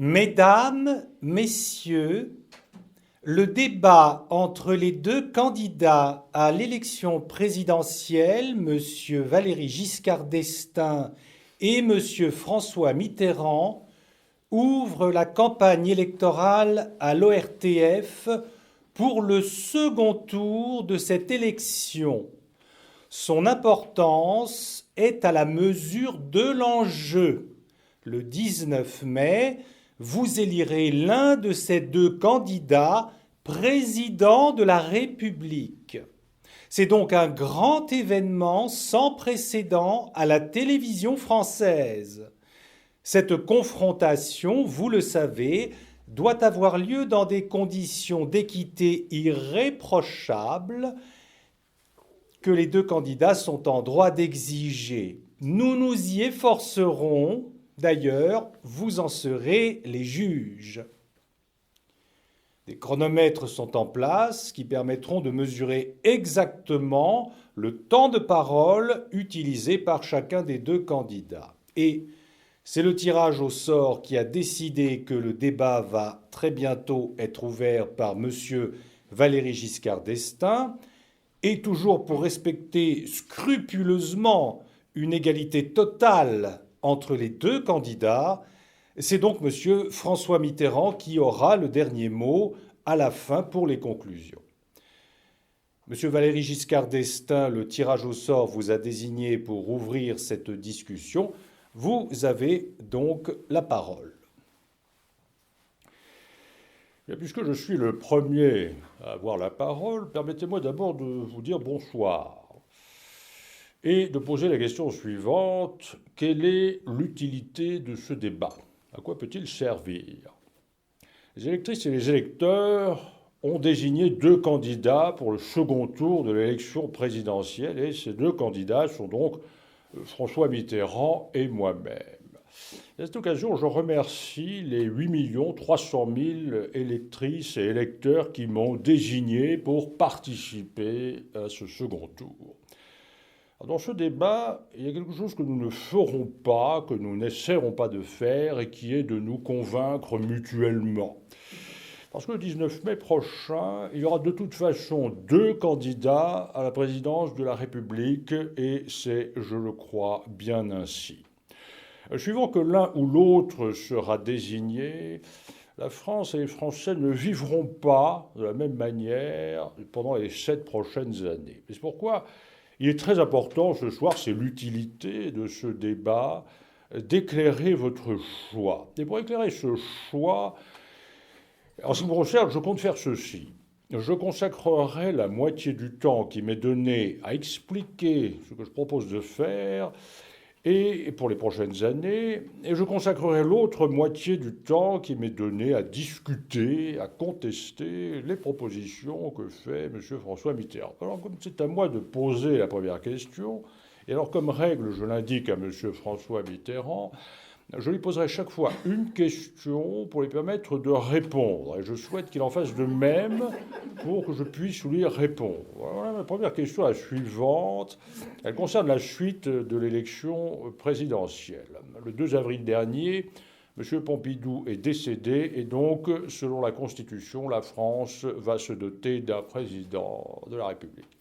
Mesdames, Messieurs, le débat entre les deux candidats à l'élection présidentielle, M. Valéry Giscard d'Estaing et M. François Mitterrand, ouvre la campagne électorale à l'ORTF pour le second tour de cette élection. Son importance est à la mesure de l'enjeu. Le 19 mai, vous élirez l'un de ces deux candidats président de la République. C'est donc un grand événement sans précédent à la télévision française. Cette confrontation, vous le savez, doit avoir lieu dans des conditions d'équité irréprochables que les deux candidats sont en droit d'exiger. Nous nous y efforcerons. D'ailleurs, vous en serez les juges. Des chronomètres sont en place qui permettront de mesurer exactement le temps de parole utilisé par chacun des deux candidats. Et c'est le tirage au sort qui a décidé que le débat va très bientôt être ouvert par M. Valéry Giscard d'Estaing, et toujours pour respecter scrupuleusement une égalité totale entre les deux candidats, c'est donc M. François Mitterrand qui aura le dernier mot à la fin pour les conclusions. M. Valéry Giscard d'Estaing, le tirage au sort vous a désigné pour ouvrir cette discussion. Vous avez donc la parole. Et puisque je suis le premier à avoir la parole, permettez-moi d'abord de vous dire bonsoir et de poser la question suivante. Quelle est l'utilité de ce débat? À quoi peut-il servir? Les électrices et les électeurs ont désigné deux candidats pour le second tour de l'élection présidentielle, et ces deux candidats sont donc François Mitterrand et moi-même. À cette occasion, je remercie les 8 300 000 électrices et électeurs qui m'ont désigné pour participer à ce second tour. Dans ce débat, il y a quelque chose que nous ne ferons pas, que nous n'essaierons pas de faire, et qui est de nous convaincre mutuellement. Parce que le 19 mai prochain, il y aura de toute façon deux candidats à la présidence de la République, et c'est, je le crois, bien ainsi. Suivant que l'un ou l'autre sera désigné, la France et les Français ne vivront pas de la même manière pendant les 7 prochaines années. C'est pourquoi il est très important ce soir, c'est l'utilité de ce débat, d'éclairer votre choix. Et pour éclairer ce choix, en ce qui me concerne, je compte faire ceci. Je consacrerai la moitié du temps qui m'est donné à expliquer ce que je propose de faire, et pour les prochaines années, et je consacrerai l'autre moitié du temps qui m'est donné à discuter, à contester les propositions que fait M. François Mitterrand. Alors, comme c'est à moi de poser la première question, et alors comme règle, je l'indique à M. François Mitterrand, je lui poserai chaque fois une question pour lui permettre de répondre. Et je souhaite qu'il en fasse de même pour que je puisse lui répondre. Voilà ma première question, la suivante. Elle concerne la suite de l'élection présidentielle. Le 2 avril dernier, M. Pompidou est décédé et donc, selon la Constitution, la France va se doter d'un président de la République.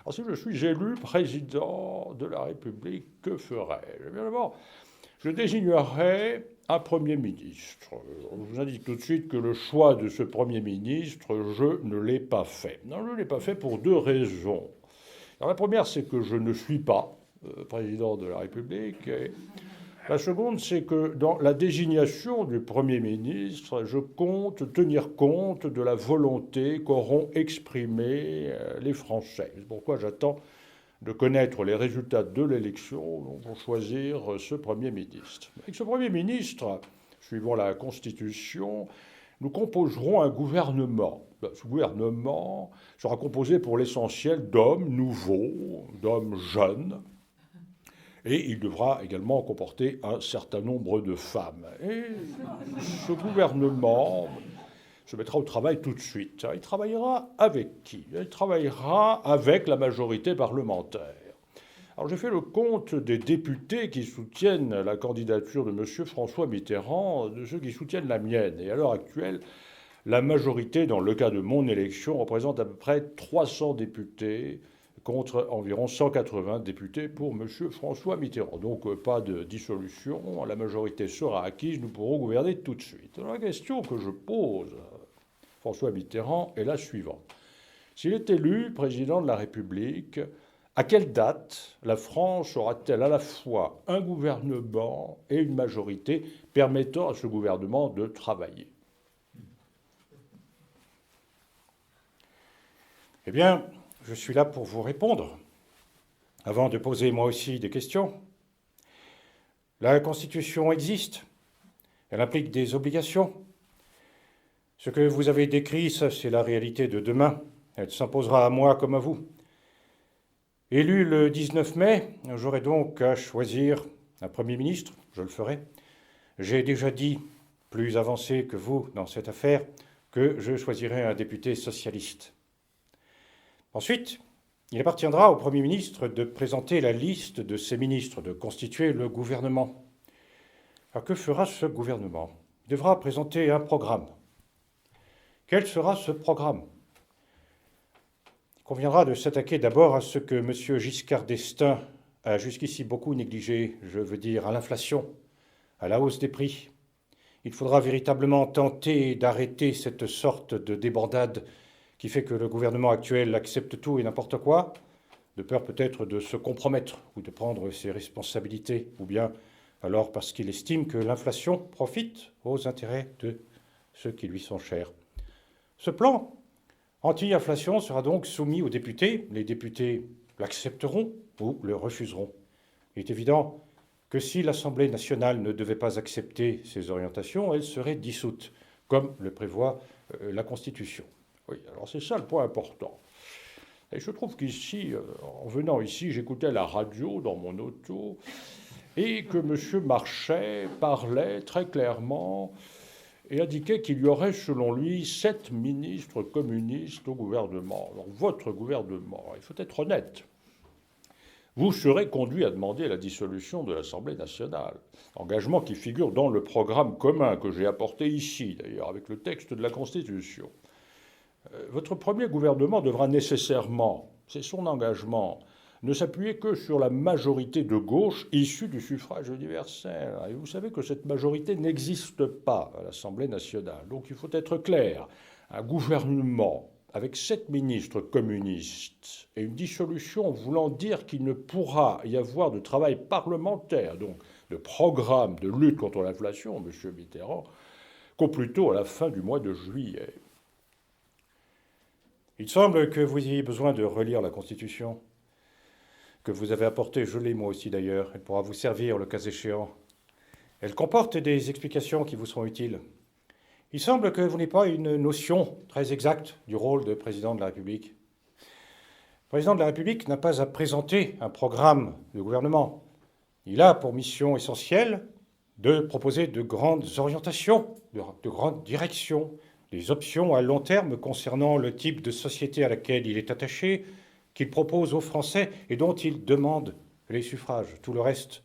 Alors si je suis élu président de la République, que ferais-je? Bien d'abord, je désignerai un Premier ministre. Je vous indique tout de suite que le choix de ce Premier ministre, je ne l'ai pas fait. Non, je ne l'ai pas fait pour deux raisons. Alors, la première, c'est que je ne suis pas président de la République. Et la seconde, c'est que dans la désignation du Premier ministre, je compte tenir compte de la volonté qu'auront exprimée les Français. C'est pourquoi j'attends de connaître les résultats de l'élection pour choisir ce Premier ministre. Avec ce Premier ministre, suivant la Constitution, nous composerons un gouvernement. Ce gouvernement sera composé pour l'essentiel d'hommes nouveaux, d'hommes jeunes, et il devra également comporter un certain nombre de femmes. Et ce gouvernement se mettra au travail tout de suite. Il travaillera avec qui? Il travaillera avec la majorité parlementaire. Alors j'ai fait le compte des députés qui soutiennent la candidature de M. François Mitterrand, de ceux qui soutiennent la mienne. Et à l'heure actuelle, la majorité, dans le cas de mon élection, représente à peu près 300 députés contre environ 180 députés pour M. François Mitterrand. Donc pas de dissolution, la majorité sera acquise, nous pourrons gouverner tout de suite. Alors, la question que je pose à François Mitterrand est la suivante. S'il est élu président de la République, à quelle date la France aura-t-elle à la fois un gouvernement et une majorité permettant à ce gouvernement de travailler? Eh bien, je suis là pour vous répondre, avant de poser moi aussi des questions. La Constitution existe, elle implique des obligations. Ce que vous avez décrit, ça c'est la réalité de demain. Elle s'imposera à moi comme à vous. Élu le 19 mai, j'aurai donc à choisir un Premier ministre, je le ferai. J'ai déjà dit, plus avancé que vous dans cette affaire, que je choisirai un député socialiste. Ensuite, il appartiendra au Premier ministre de présenter la liste de ses ministres, de constituer le gouvernement. Alors que fera ce gouvernement? Il devra présenter un programme. Quel sera ce programme? Il conviendra de s'attaquer d'abord à ce que M. Giscard d'Estaing a jusqu'ici beaucoup négligé, je veux dire à l'inflation, à la hausse des prix. Il faudra véritablement tenter d'arrêter cette sorte de débandade qui fait que le gouvernement actuel accepte tout et n'importe quoi, de peur peut-être de se compromettre ou de prendre ses responsabilités, ou bien alors parce qu'il estime que l'inflation profite aux intérêts de ceux qui lui sont chers. Ce plan anti-inflation sera donc soumis aux députés. Les députés l'accepteront ou le refuseront. Il est évident que si l'Assemblée nationale ne devait pas accepter ces orientations, elle serait dissoute, comme le prévoit la Constitution. Oui, alors c'est ça le point important. Et je trouve qu'ici, en venant ici, j'écoutais la radio dans mon auto et que M. Marchais parlait très clairement et indiquait qu'il y aurait, selon lui, 7 ministres communistes au gouvernement. Alors, votre gouvernement, il faut être honnête, vous serez conduit à demander la dissolution de l'Assemblée nationale. Engagement qui figure dans le programme commun que j'ai apporté ici, d'ailleurs, avec le texte de la Constitution. Votre premier gouvernement devra nécessairement, c'est son engagement, ne s'appuyer que sur la majorité de gauche issue du suffrage universel. Et vous savez que cette majorité n'existe pas à l'Assemblée nationale. Donc il faut être clair. Un gouvernement avec 7 ministres communistes et une dissolution voulant dire qu'il ne pourra y avoir de travail parlementaire, donc de programme de lutte contre l'inflation, M. Mitterrand, qu'au plus tôt à la fin du mois de juillet. Il semble que vous ayez besoin de relire la Constitution, que vous avez apportée, je l'ai moi aussi d'ailleurs, elle pourra vous servir le cas échéant. Elle comporte des explications qui vous seront utiles. Il semble que vous n'ayez pas une notion très exacte du rôle de président de la République. Le président de la République n'a pas à présenter un programme de gouvernement. Il a pour mission essentielle de proposer de grandes orientations, de grandes directions, des options à long terme concernant le type de société à laquelle il est attaché, qu'il propose aux Français et dont il demande les suffrages. Tout le reste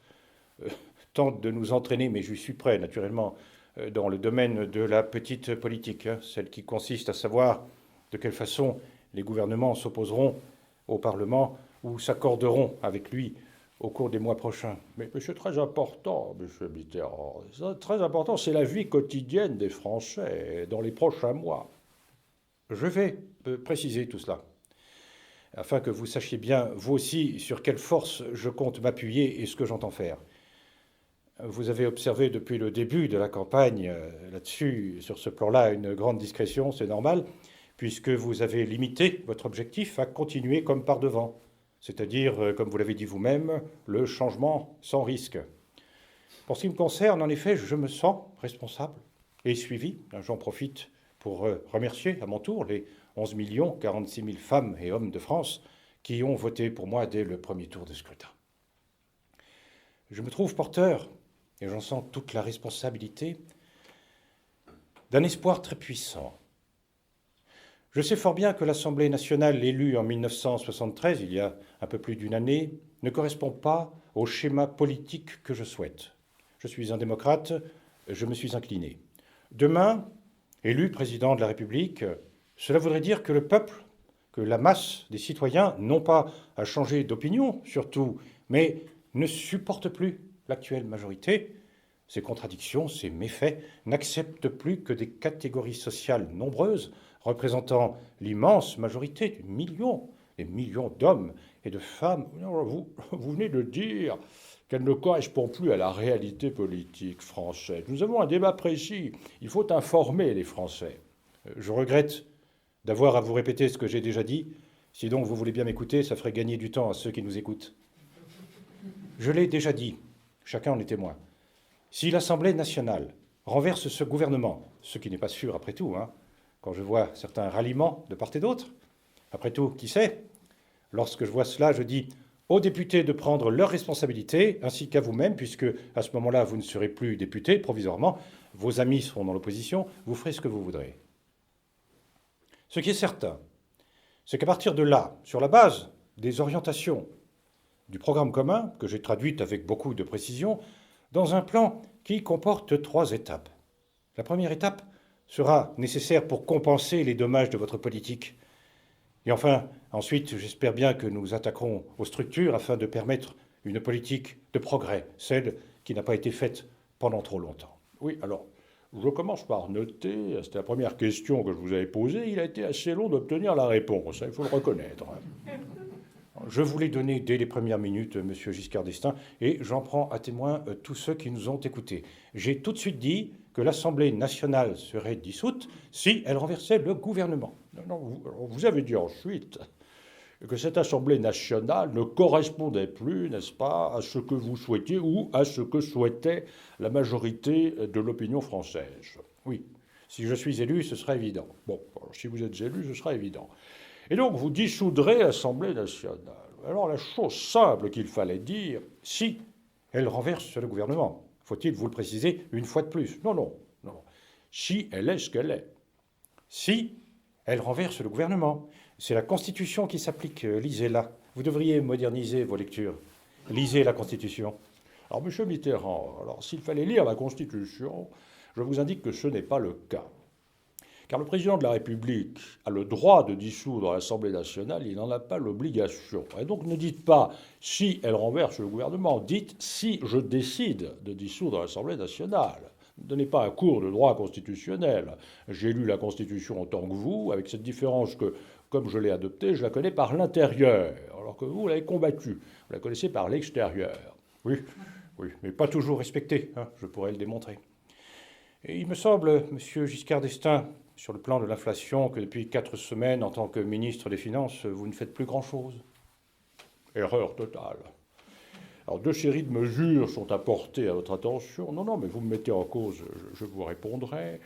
tente de nous entraîner, mais je suis prêt, naturellement, dans le domaine de la petite politique, celle qui consiste à savoir de quelle façon les gouvernements s'opposeront au Parlement ou s'accorderont avec lui au cours des mois prochains. Mais c'est très important, M. Mitterrand, très important, c'est la vie quotidienne des Français dans les prochains mois. Je vais préciser tout cela, afin que vous sachiez bien, vous aussi, sur quelle force je compte m'appuyer et ce que j'entends faire. Vous avez observé depuis le début de la campagne là-dessus, sur ce plan-là, une grande discrétion, c'est normal, puisque vous avez limité votre objectif à continuer comme par devant, c'est-à-dire, comme vous l'avez dit vous-même, le changement sans risque. Pour ce qui me concerne, en effet, je me sens responsable et suivi. J'en profite pour remercier à mon tour les 11 46 000 femmes et hommes de France qui ont voté pour moi dès le premier tour de scrutin. Je me trouve porteur, et j'en sens toute la responsabilité, d'un espoir très puissant. Je sais fort bien que l'Assemblée nationale élue en 1973, il y a un peu plus d'une année, ne correspond pas au schéma politique que je souhaite. Je suis un démocrate, je me suis incliné. Demain, élu président de la République, cela voudrait dire que le peuple, que la masse des citoyens, non pas à changer d'opinion surtout, mais ne supporte plus l'actuelle majorité. Ces contradictions, ces méfaits n'acceptent plus que des catégories sociales nombreuses, représentant l'immense majorité des millions d'hommes et de femmes. Vous venez de dire qu'elle ne correspond plus à la réalité politique française. Nous avons un débat précis. Il faut informer les Français. Je regrette d'avoir à vous répéter ce que j'ai déjà dit. Si donc vous voulez bien m'écouter, ça ferait gagner du temps à ceux qui nous écoutent. Je l'ai déjà dit, chacun en est témoin. Si l'Assemblée nationale renverse ce gouvernement, ce qui n'est pas sûr après tout, quand je vois certains ralliements de part et d'autre, après tout, qui sait? Lorsque je vois cela, je dis aux députés de prendre leurs responsabilités, ainsi qu'à vous-même, puisque à ce moment-là, vous ne serez plus député provisoirement, vos amis seront dans l'opposition, vous ferez ce que vous voudrez. Ce qui est certain, c'est qu'à partir de là, sur la base des orientations du programme commun, que j'ai traduite avec beaucoup de précision, dans un plan qui comporte 3 étapes. La première étape sera nécessaire pour compenser les dommages de votre politique. Et enfin, ensuite, j'espère bien que nous attaquerons aux structures afin de permettre une politique de progrès, celle qui n'a pas été faite pendant trop longtemps. Oui, alors, je commence par noter, c'était la première question que je vous avais posée, il a été assez long d'obtenir la réponse, il faut le reconnaître. Je vous l'ai donné dès les premières minutes, Monsieur Giscard d'Estaing, et j'en prends à témoin tous ceux qui nous ont écoutés. J'ai tout de suite dit que l'Assemblée nationale serait dissoute si elle renversait le gouvernement. Non, vous avez dit ensuite que cette Assemblée nationale ne correspondait plus, n'est-ce pas, à ce que vous souhaitiez ou à ce que souhaitait la majorité de l'opinion française. Oui, si je suis élu, ce sera évident. Bon, si vous êtes élu, ce sera évident. Et donc, vous dissoudrez l'Assemblée nationale. Alors, la chose simple qu'il fallait dire, si elle renverse le gouvernement, faut-il vous le préciser une fois de plus? Non. Si elle est ce qu'elle est. Si elle renverse le gouvernement. C'est la Constitution qui s'applique. Lisez-la. Vous devriez moderniser vos lectures. Lisez la Constitution. Alors, M. Mitterrand, alors s'il fallait lire la Constitution, je vous indique que ce n'est pas le cas. Car le président de la République a le droit de dissoudre l'Assemblée nationale, il n'en a pas l'obligation. Et donc ne dites pas si elle renverse le gouvernement, dites si je décide de dissoudre l'Assemblée nationale. Ne donnez pas un cours de droit constitutionnel. J'ai lu la Constitution en tant que vous, avec cette différence que, comme je l'ai adoptée, je la connais par l'intérieur, alors que vous l'avez combattue. Vous la connaissez par l'extérieur. Oui, mais pas toujours respectée, je pourrais le démontrer. Et il me semble, Monsieur Giscard d'Estaing, sur le plan de l'inflation, que depuis 4 semaines, en tant que ministre des Finances, vous ne faites plus grand-chose. Erreur totale. Alors, 2 séries de mesures sont apportées à votre attention. Non, mais vous me mettez en cause, je vous répondrai.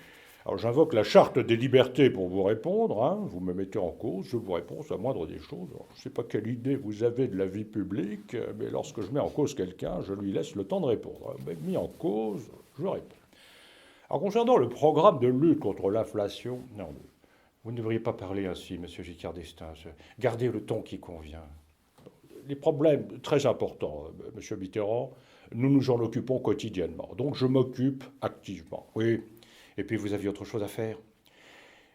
Alors, j'invoque la charte des libertés pour vous répondre. Vous me mettez en cause, je vous réponds, c'est la moindre des choses. Alors, je ne sais pas quelle idée vous avez de la vie publique, mais lorsque je mets en cause quelqu'un, je lui laisse le temps de répondre. Mais mis en cause, je réponds. Alors, concernant le programme de lutte contre l'inflation, non, vous ne devriez pas parler ainsi, Monsieur Giscard d'Estaing. Gardez le ton qui convient. Les problèmes très importants, Monsieur Mitterrand, nous nous en occupons quotidiennement. Donc, je m'occupe activement. Oui, et puis vous aviez autre chose à faire.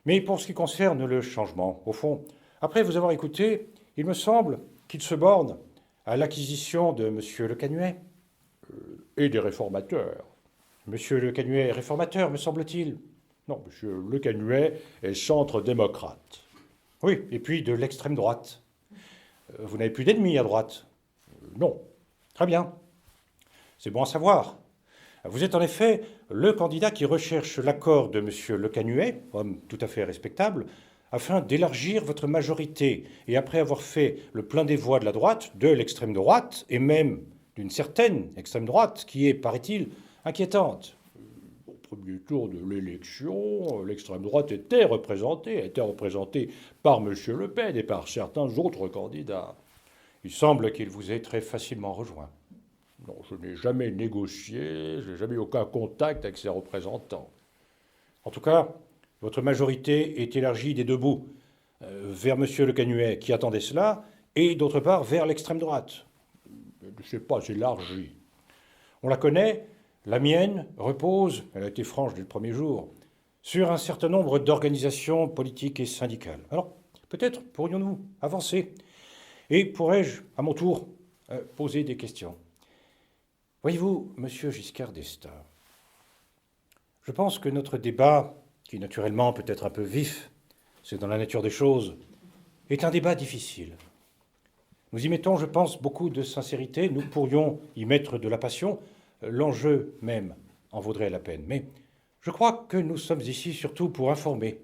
Mais pour ce qui concerne le changement, au fond, après vous avoir écouté, il me semble qu'il se borne à l'acquisition de Monsieur Le Canuet. Et des réformateurs. Monsieur Le Canuet est réformateur, me semble-t-il. Non, Monsieur Le Canuet est centre-démocrate. Oui, et puis de l'extrême droite. Vous n'avez plus d'ennemis à droite? Non. Très bien. C'est bon à savoir. Vous êtes en effet le candidat qui recherche l'accord de Monsieur Le Canuet, homme tout à fait respectable, afin d'élargir votre majorité. Et après avoir fait le plein des voix de la droite, de l'extrême droite, et même d'une certaine extrême droite, qui est, paraît-il, inquiétante. Au premier tour de l'élection, l'extrême droite était représentée par M. Le Pen et par certains autres candidats. Il semble qu'il vous ait très facilement rejoint. Non, je n'ai jamais négocié, je n'ai jamais eu aucun contact avec ses représentants. En tout cas, votre majorité est élargie des 2 bouts. vers M. Le Canuet qui attendait cela, et d'autre part vers l'extrême droite. Je ne sais pas, j'élargis. On la connaît, la mienne repose, elle a été franche dès le premier jour, sur un certain nombre d'organisations politiques et syndicales. Alors, peut-être pourrions-nous avancer, et pourrais-je, à mon tour, poser des questions. Voyez-vous, Monsieur Giscard d'Estaing, je pense que notre débat, qui naturellement peut être un peu vif, c'est dans la nature des choses, est un débat difficile. Nous y mettons, je pense, beaucoup de sincérité, nous pourrions y mettre de la passion, l'enjeu même en vaudrait la peine. Mais je crois que nous sommes ici surtout pour informer,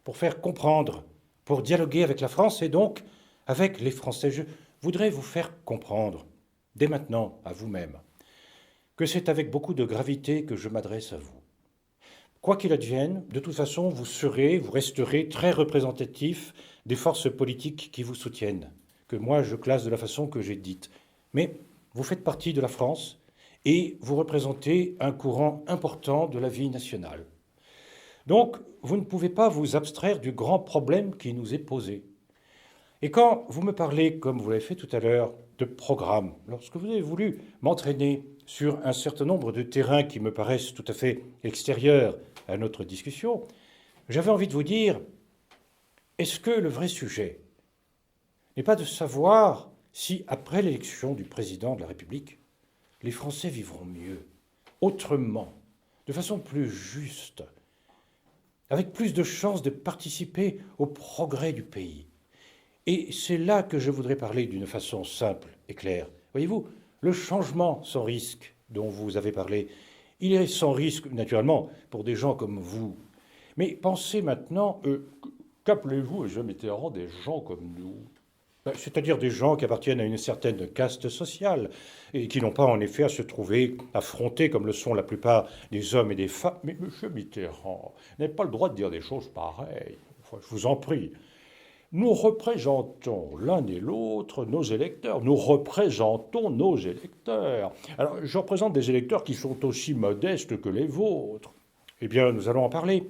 pour faire comprendre, pour dialoguer avec la France et donc avec les Français. Je voudrais vous faire comprendre, dès maintenant, à vous-même, que c'est avec beaucoup de gravité que je m'adresse à vous. Quoi qu'il advienne, de toute façon, vous resterez très représentatif des forces politiques qui vous soutiennent, que moi je classe de la façon que j'ai dite. Mais vous faites partie de la France et vous représentez un courant important de la vie nationale. Donc, vous ne pouvez pas vous abstraire du grand problème qui nous est posé. Et quand vous me parlez, comme vous l'avez fait tout à l'heure, de programme, lorsque vous avez voulu m'entraîner sur un certain nombre de terrains qui me paraissent tout à fait extérieurs à notre discussion, j'avais envie de vous dire, est-ce que le vrai sujet n'est pas de savoir si, après l'élection du président de la République, les Français vivront mieux, autrement, de façon plus juste, avec plus de chances de participer au progrès du pays. Et c'est là que je voudrais parler d'une façon simple et claire. Voyez-vous, le changement sans risque dont vous avez parlé, il est sans risque, naturellement, pour des gens comme vous. Mais pensez maintenant, Qu'appelez-vous, M. Mitterrand, des gens comme nous? C'est-à-dire des gens qui appartiennent à une certaine caste sociale et qui n'ont pas en effet à se trouver affrontés comme le sont la plupart des hommes et des femmes. Mais M. Mitterrand n'a pas le droit de dire des choses pareilles. Enfin, je vous en prie. Nous représentons l'un et l'autre nos électeurs. Nous représentons nos électeurs. Alors, je représente des électeurs qui sont aussi modestes que les vôtres. Eh bien, nous allons en parler.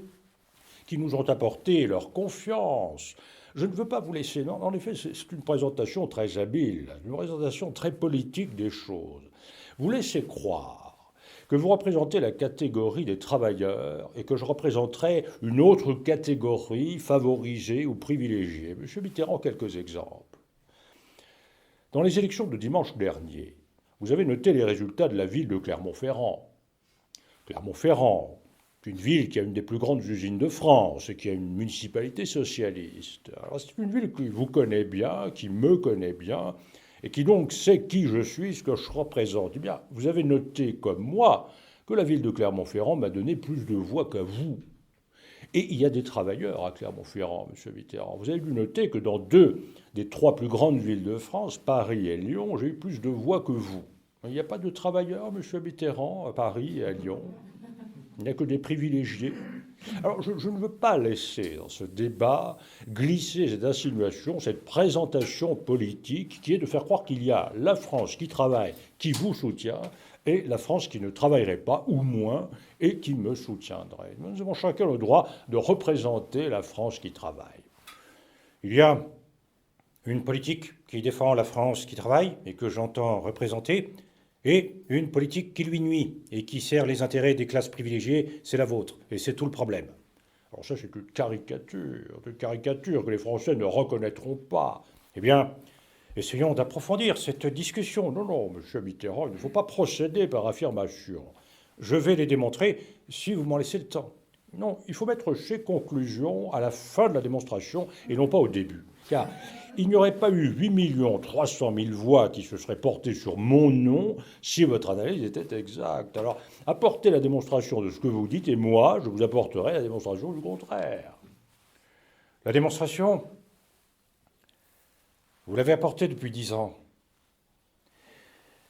Qui nous ont apporté leur confiance. Je ne veux pas vous laisser... Non, en effet, c'est une présentation très habile, une présentation très politique des choses. Vous laissez croire que vous représentez la catégorie des travailleurs et que je représenterai une autre catégorie favorisée ou privilégiée. Monsieur Mitterrand, quelques exemples. Dans les élections de dimanche dernier, vous avez noté les résultats de la ville de Clermont-Ferrand. Clermont-Ferrand, une ville qui a une des plus grandes usines de France et qui a une municipalité socialiste. Alors c'est une ville qui vous connaît bien, qui me connaît bien, et qui donc sait qui je suis, ce que je représente. Eh bien, vous avez noté, comme moi, que la ville de Clermont-Ferrand m'a donné plus de voix qu'à vous. Et il y a des travailleurs à Clermont-Ferrand, M. Mitterrand. Vous avez dû noter que dans 2 des 3 plus grandes villes de France, Paris et Lyon, j'ai eu plus de voix que vous. Il n'y a pas de travailleurs, M. Mitterrand, à Paris et à Lyon. Il n'y a que des privilégiés. Alors, je ne veux pas laisser dans ce débat glisser cette insinuation, cette présentation politique qui est de faire croire qu'il y a la France qui travaille, qui vous soutient, et la France qui ne travaillerait pas, ou moins, et qui me soutiendrait. Nous avons chacun le droit de représenter la France qui travaille. Il y a une politique qui défend la France qui travaille et que j'entends représenter, et une politique qui lui nuit et qui sert les intérêts des classes privilégiées, c'est la vôtre. Et c'est tout le problème. Alors ça, c'est une caricature que les Français ne reconnaîtront pas. Eh bien, essayons d'approfondir cette discussion. Non, M. Mitterrand, il ne faut pas procéder par affirmation. Je vais les démontrer si vous m'en laissez le temps. Non, il faut mettre ces conclusions à la fin de la démonstration et non pas au début. Car il n'y aurait pas eu 8 300 000 voix qui se seraient portées sur mon nom si votre analyse était exacte. Alors, apportez la démonstration de ce que vous dites et moi, je vous apporterai la démonstration du contraire. La démonstration, vous l'avez apportée depuis 10 ans.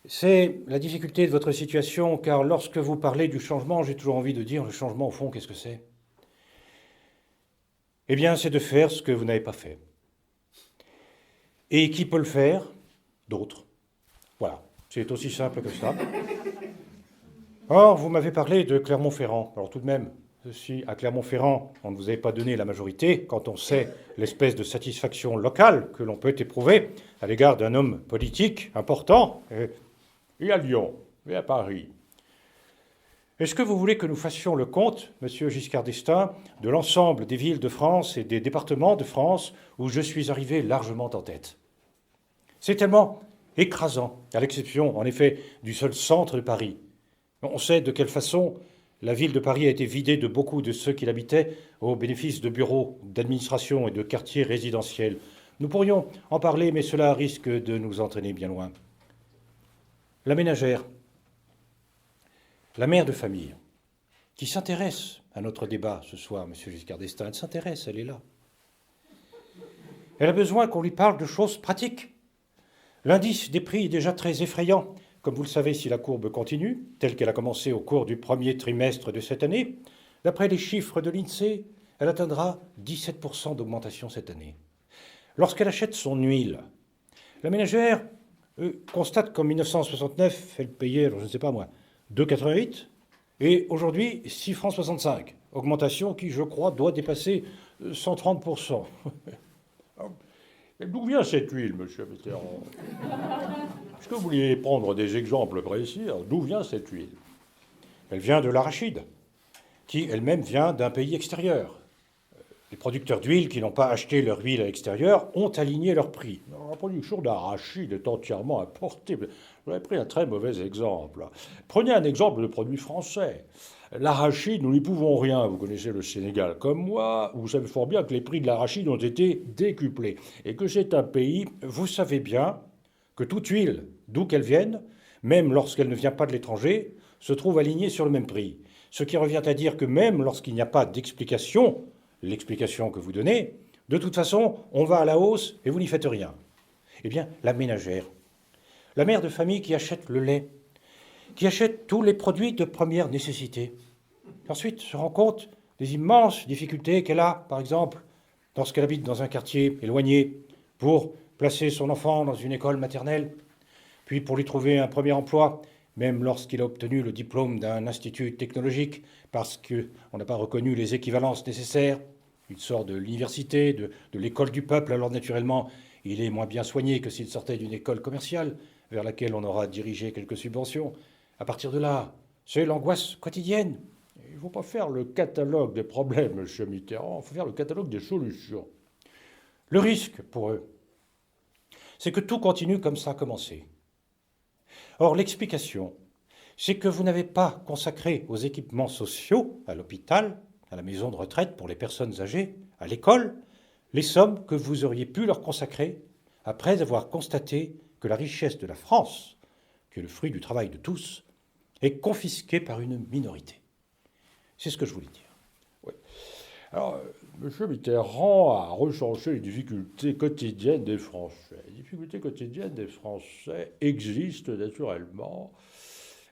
C'est la difficulté de votre situation, car lorsque vous parlez du changement, j'ai toujours envie de dire, le changement, au fond, qu'est-ce que c'est? Eh bien, c'est de faire ce que vous n'avez pas fait. Et qui peut le faire? D'autres. Voilà, c'est aussi simple que ça. Or, vous m'avez parlé de Clermont-Ferrand. Alors tout de même, si à Clermont-Ferrand, on ne vous avait pas donné la majorité, quand on sait l'espèce de satisfaction locale que l'on peut éprouver à l'égard d'un homme politique important. Et à Lyon, et à Paris. Est-ce que vous voulez que nous fassions le compte, Monsieur Giscard d'Estaing, de l'ensemble des villes de France et des départements de France où je suis arrivé largement en tête? C'est tellement écrasant, à l'exception, en effet, du seul centre de Paris. On sait de quelle façon la ville de Paris a été vidée de beaucoup de ceux qui l'habitaient au bénéfice de bureaux, d'administration et de quartiers résidentiels. Nous pourrions en parler, mais cela risque de nous entraîner bien loin. La ménagère, la mère de famille, qui s'intéresse à notre débat ce soir, Monsieur Giscard d'Estaing, elle s'intéresse, elle est là. Elle a besoin qu'on lui parle de choses pratiques. L'indice des prix est déjà très effrayant. Comme vous le savez, si la courbe continue, telle qu'elle a commencé au cours du premier trimestre de cette année, d'après les chiffres de l'INSEE, elle atteindra 17% d'augmentation cette année. Lorsqu'elle achète son huile, la ménagère constate qu'en 1969, elle payait, alors je ne sais pas moi, 2,88 et aujourd'hui 6,65 francs. Augmentation qui, je crois, doit dépasser 130%. D'où vient cette huile, monsieur Mitterrand? Est-ce que vous vouliez prendre des exemples précis? D'où vient cette huile? Elle vient de l'arachide, qui elle-même vient d'un pays extérieur. Les producteurs d'huile qui n'ont pas acheté leur huile à l'extérieur ont aligné leur prix. La production d'arachide est entièrement importée. Vous avez pris un très mauvais exemple. Prenez un exemple de produit français. L'arachide, nous n'y pouvons rien. Vous connaissez le Sénégal comme moi. Vous savez fort bien que les prix de l'arachide ont été décuplés. Et que c'est un pays, vous savez bien, que toute huile, d'où qu'elle vienne, même lorsqu'elle ne vient pas de l'étranger, se trouve alignée sur le même prix. Ce qui revient à dire que même lorsqu'il n'y a pas d'explication, l'explication que vous donnez, de toute façon, on va à la hausse et vous n'y faites rien. Eh bien, la ménagère, la mère de famille qui achète le lait, qui achète tous les produits de première nécessité, ensuite se rend compte des immenses difficultés qu'elle a, par exemple, lorsqu'elle habite dans un quartier éloigné, pour placer son enfant dans une école maternelle, puis pour lui trouver un premier emploi, même lorsqu'il a obtenu le diplôme d'un institut technologique, parce qu'on n'a pas reconnu les équivalences nécessaires. Il sort de l'université, de l'école du peuple, alors naturellement, il est moins bien soigné que s'il sortait d'une école commerciale, vers laquelle on aura dirigé quelques subventions. À partir de là, c'est l'angoisse quotidienne. Il ne faut pas faire le catalogue des problèmes, M. Mitterrand, il faut faire le catalogue des solutions. Le risque pour eux, c'est que tout continue comme ça a commencé. Or, l'explication, c'est que vous n'avez pas consacré aux équipements sociaux, à l'hôpital, à la maison de retraite pour les personnes âgées, à l'école, les sommes que vous auriez pu leur consacrer après avoir constaté que la richesse de la France, qui est le fruit du travail de tous, est confisquée par une minorité. C'est ce que je voulais dire. Oui. Alors, M. Mitterrand a recensé les difficultés quotidiennes des Français. Les difficultés quotidiennes des Français existent naturellement.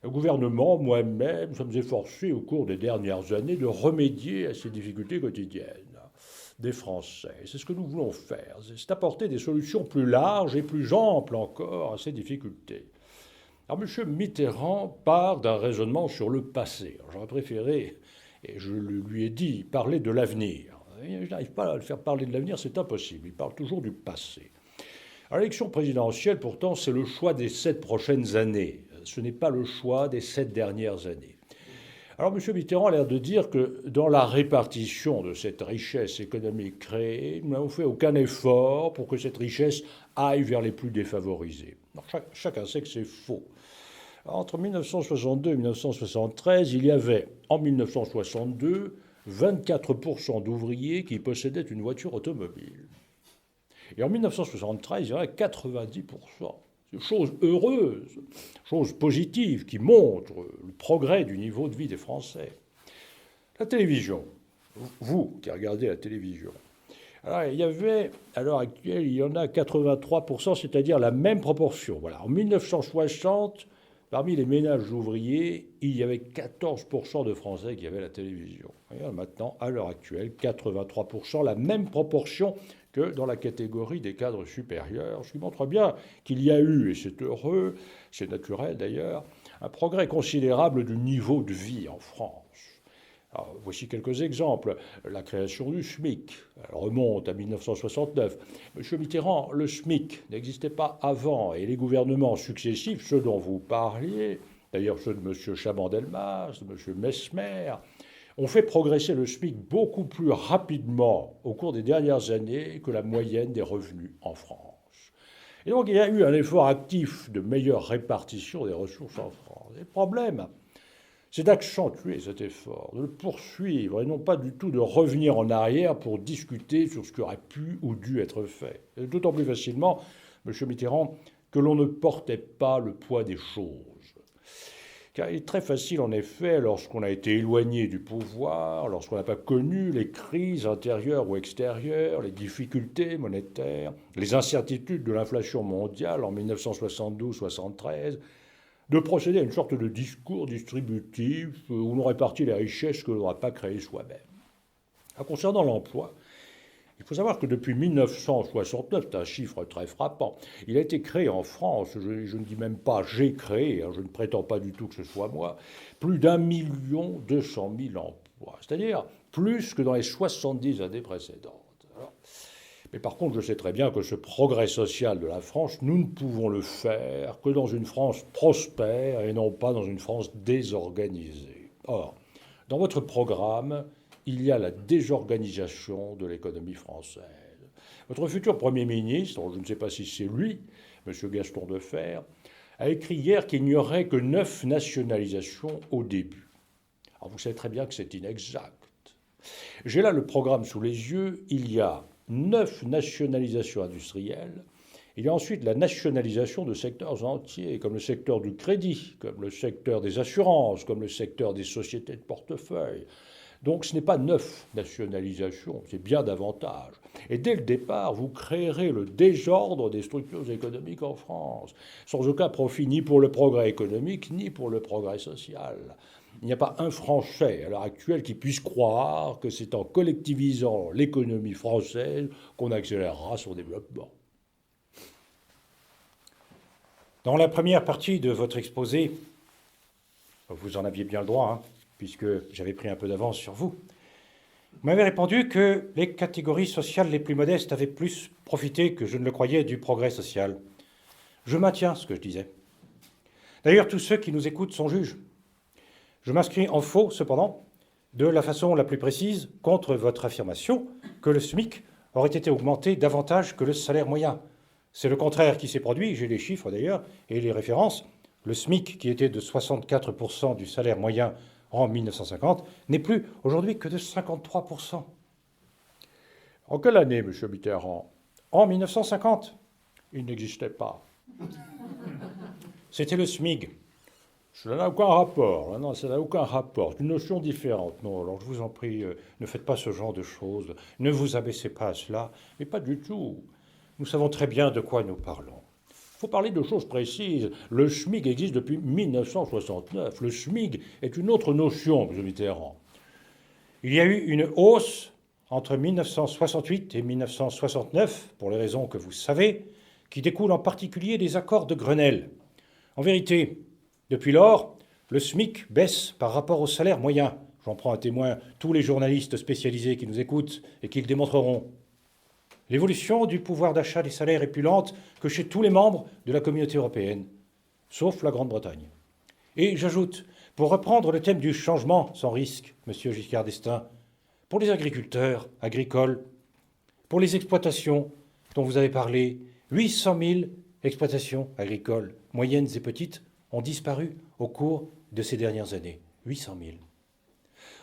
Le gouvernement, moi-même, nous sommes efforcés au cours des dernières années de remédier à ces difficultés quotidiennes des Français. C'est ce que nous voulons faire. C'est apporter des solutions plus larges et plus amples encore à ces difficultés. Alors, M. Mitterrand part d'un raisonnement sur le passé. J'aurais préféré, et je lui ai dit, parler de l'avenir. Je n'arrive pas à le faire parler de l'avenir, c'est impossible. Il parle toujours du passé. Alors, l'élection présidentielle, pourtant, c'est le choix des 7 prochaines années. Ce n'est pas le choix des 7 dernières années. Alors, M. Mitterrand a l'air de dire que dans la répartition de cette richesse économique créée, nous n'avons fait aucun effort pour que cette richesse aille vers les plus défavorisés. Alors, chacun sait que c'est faux. Entre 1962 et 1973, il y avait, en 1962, 24% d'ouvriers qui possédaient une voiture automobile. Et en 1973, il y en a 90%. C'est une chose heureuse, chose positive qui montre le progrès du niveau de vie des Français. La télévision, vous qui regardez la télévision, alors il y avait, à l'heure actuelle, il y en a 83%, c'est-à-dire la même proportion. Voilà. En 1960, parmi les ménages ouvriers, il y avait 14% de Français qui avaient la télévision. Et maintenant, à l'heure actuelle, 83%, la même proportion que dans la catégorie des cadres supérieurs, ce qui montre bien qu'il y a eu, et c'est heureux, c'est naturel d'ailleurs, un progrès considérable du niveau de vie en France. Alors, voici quelques exemples. La création du SMIC, elle remonte à 1969. Monsieur Mitterrand, le SMIC n'existait pas avant et les gouvernements successifs, ceux dont vous parliez, d'ailleurs ceux de M. Chaban-Delmas, de M. Messmer, ont fait progresser le SMIC beaucoup plus rapidement au cours des dernières années que la moyenne des revenus en France. Et donc il y a eu un effort actif de meilleure répartition des ressources en France. Et le problème, c'est d'accentuer cet effort, de le poursuivre et non pas du tout de revenir en arrière pour discuter sur ce qui aurait pu ou dû être fait. Et d'autant plus facilement, M. Mitterrand, que l'on ne portait pas le poids des choses. Car il est très facile, en effet, lorsqu'on a été éloigné du pouvoir, lorsqu'on n'a pas connu les crises intérieures ou extérieures, les difficultés monétaires, les incertitudes de l'inflation mondiale en 1972-73, de procéder à une sorte de discours distributif où l'on répartit les richesses que l'on n'aura pas créées soi-même. Concernant l'emploi, il faut savoir que depuis 1969, c'est un chiffre très frappant, il a été créé en France, je ne dis même pas j'ai créé, je ne prétends pas du tout que ce soit moi, plus d'1 200 000 emplois, c'est-à-dire plus que dans les 70 années précédentes. Mais par contre, je sais très bien que ce progrès social de la France, nous ne pouvons le faire que dans une France prospère et non pas dans une France désorganisée. Or, dans votre programme, il y a la désorganisation de l'économie française. Votre futur Premier ministre, je ne sais pas si c'est lui, M. Gaston Defferre, a écrit hier qu'il n'y aurait que 9 nationalisations au début. Alors vous savez très bien que c'est inexact. J'ai là le programme sous les yeux, il y a 9 nationalisations industrielles. Il y a ensuite la nationalisation de secteurs entiers, comme le secteur du crédit, comme le secteur des assurances, comme le secteur des sociétés de portefeuille. Donc ce n'est pas 9 nationalisations, c'est bien davantage. Et dès le départ, vous créerez le désordre des structures économiques en France, sans aucun profit ni pour le progrès économique, ni pour le progrès social. Il n'y a pas un Français à l'heure actuelle qui puisse croire que c'est en collectivisant l'économie française qu'on accélérera son développement. Dans la première partie de votre exposé, vous en aviez bien le droit, puisque j'avais pris un peu d'avance sur vous, vous m'avez répondu que les catégories sociales les plus modestes avaient plus profité que je ne le croyais du progrès social. Je maintiens ce que je disais. D'ailleurs, tous ceux qui nous écoutent sont juges. Je m'inscris en faux, cependant, de la façon la plus précise contre votre affirmation que le SMIC aurait été augmenté davantage que le salaire moyen. C'est le contraire qui s'est produit, j'ai les chiffres d'ailleurs et les références. Le SMIC, qui était de 64% du salaire moyen en 1950, n'est plus aujourd'hui que de 53%. En quelle année, M. Mitterrand? En 1950. Il n'existait pas. C'était le SMIG. Ça n'a aucun rapport. Non, ça n'a aucun rapport. C'est une notion différente. Non, alors je vous en prie, ne faites pas ce genre de choses. Ne vous abaissez pas à cela. Mais pas du tout. Nous savons très bien de quoi nous parlons. Il faut parler de choses précises. Le SMIC existe depuis 1969. Le SMIC est une autre notion, M. Mitterrand. Il y a eu une hausse entre 1968 et 1969, pour les raisons que vous savez, qui découlent en particulier des accords de Grenelle. En vérité, depuis lors, le SMIC baisse par rapport au salaire moyen. J'en prends à témoin tous les journalistes spécialisés qui nous écoutent et qui le démontreront. L'évolution du pouvoir d'achat des salaires est plus lente que chez tous les membres de la communauté européenne, sauf la Grande-Bretagne. Et j'ajoute, pour reprendre le thème du changement sans risque, Monsieur Giscard d'Estaing, pour les agriculteurs, agricoles, pour les exploitations dont vous avez parlé, 800 000 exploitations agricoles, moyennes et petites, ont disparu au cours de ces dernières années. 800 000.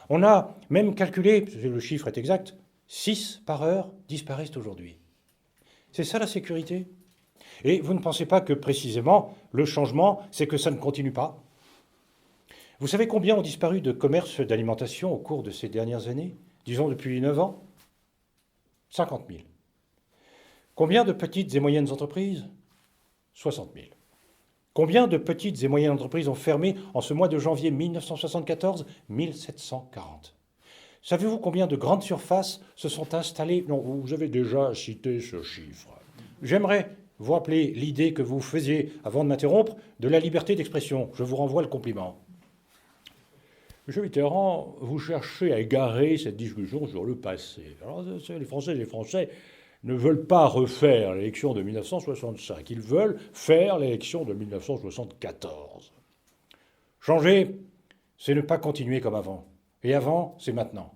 On a même calculé, le chiffre est exact, 6 par heure disparaissent aujourd'hui. C'est ça la sécurité? Et vous ne pensez pas que précisément le changement, c'est que ça ne continue pas? Vous savez combien ont disparu de commerces d'alimentation au cours de ces dernières années? Disons depuis 9 ans? 50 000. Combien de petites et moyennes entreprises? 60 000. Combien de petites et moyennes entreprises ont fermé en ce mois de janvier 1974? 1740. Savez-vous combien de grandes surfaces se sont installées? Non, vous avez déjà cité ce chiffre. J'aimerais vous rappeler l'idée que vous faisiez, avant de m'interrompre, de la liberté d'expression. Je vous renvoie le compliment. M. Mitterrand, vous cherchez à égarer cette discussion sur le passé. Alors, les Françaises et les Français ne veulent pas refaire l'élection de 1965. Ils veulent faire l'élection de 1974. Changer, c'est ne pas continuer comme avant. Et avant, c'est maintenant.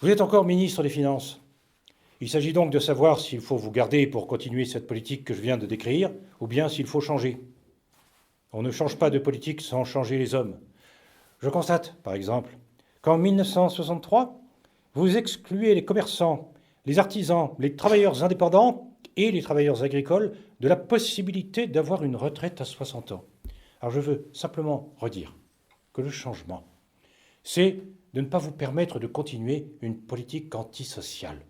Vous êtes encore ministre des Finances. Il s'agit donc de savoir s'il faut vous garder pour continuer cette politique que je viens de décrire, ou bien s'il faut changer. On ne change pas de politique sans changer les hommes. Je constate, par exemple, qu'en 1963, vous excluez les commerçants, les artisans, les travailleurs indépendants et les travailleurs agricoles de la possibilité d'avoir une retraite à 60 ans. Alors je veux simplement redire que le changement, c'est de ne pas vous permettre de continuer une politique antisociale.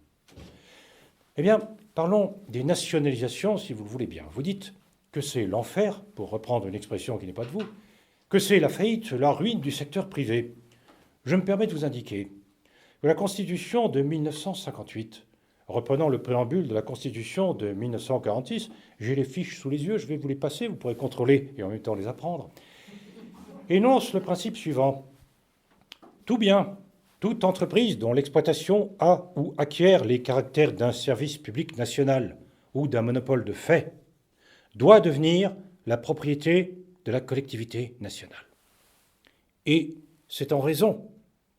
Eh bien, parlons des nationalisations, si vous le voulez bien. Vous dites que c'est l'enfer, pour reprendre une expression qui n'est pas de vous, que c'est la faillite, la ruine du secteur privé. Je me permets de vous indiquer que la Constitution de 1958, reprenant le préambule de la Constitution de 1946, j'ai les fiches sous les yeux, je vais vous les passer, vous pourrez contrôler et en même temps les apprendre, énonce le principe suivant. Tout bien, toute entreprise dont l'exploitation a ou acquiert les caractères d'un service public national ou d'un monopole de fait doit devenir la propriété de la collectivité nationale. Et c'est en raison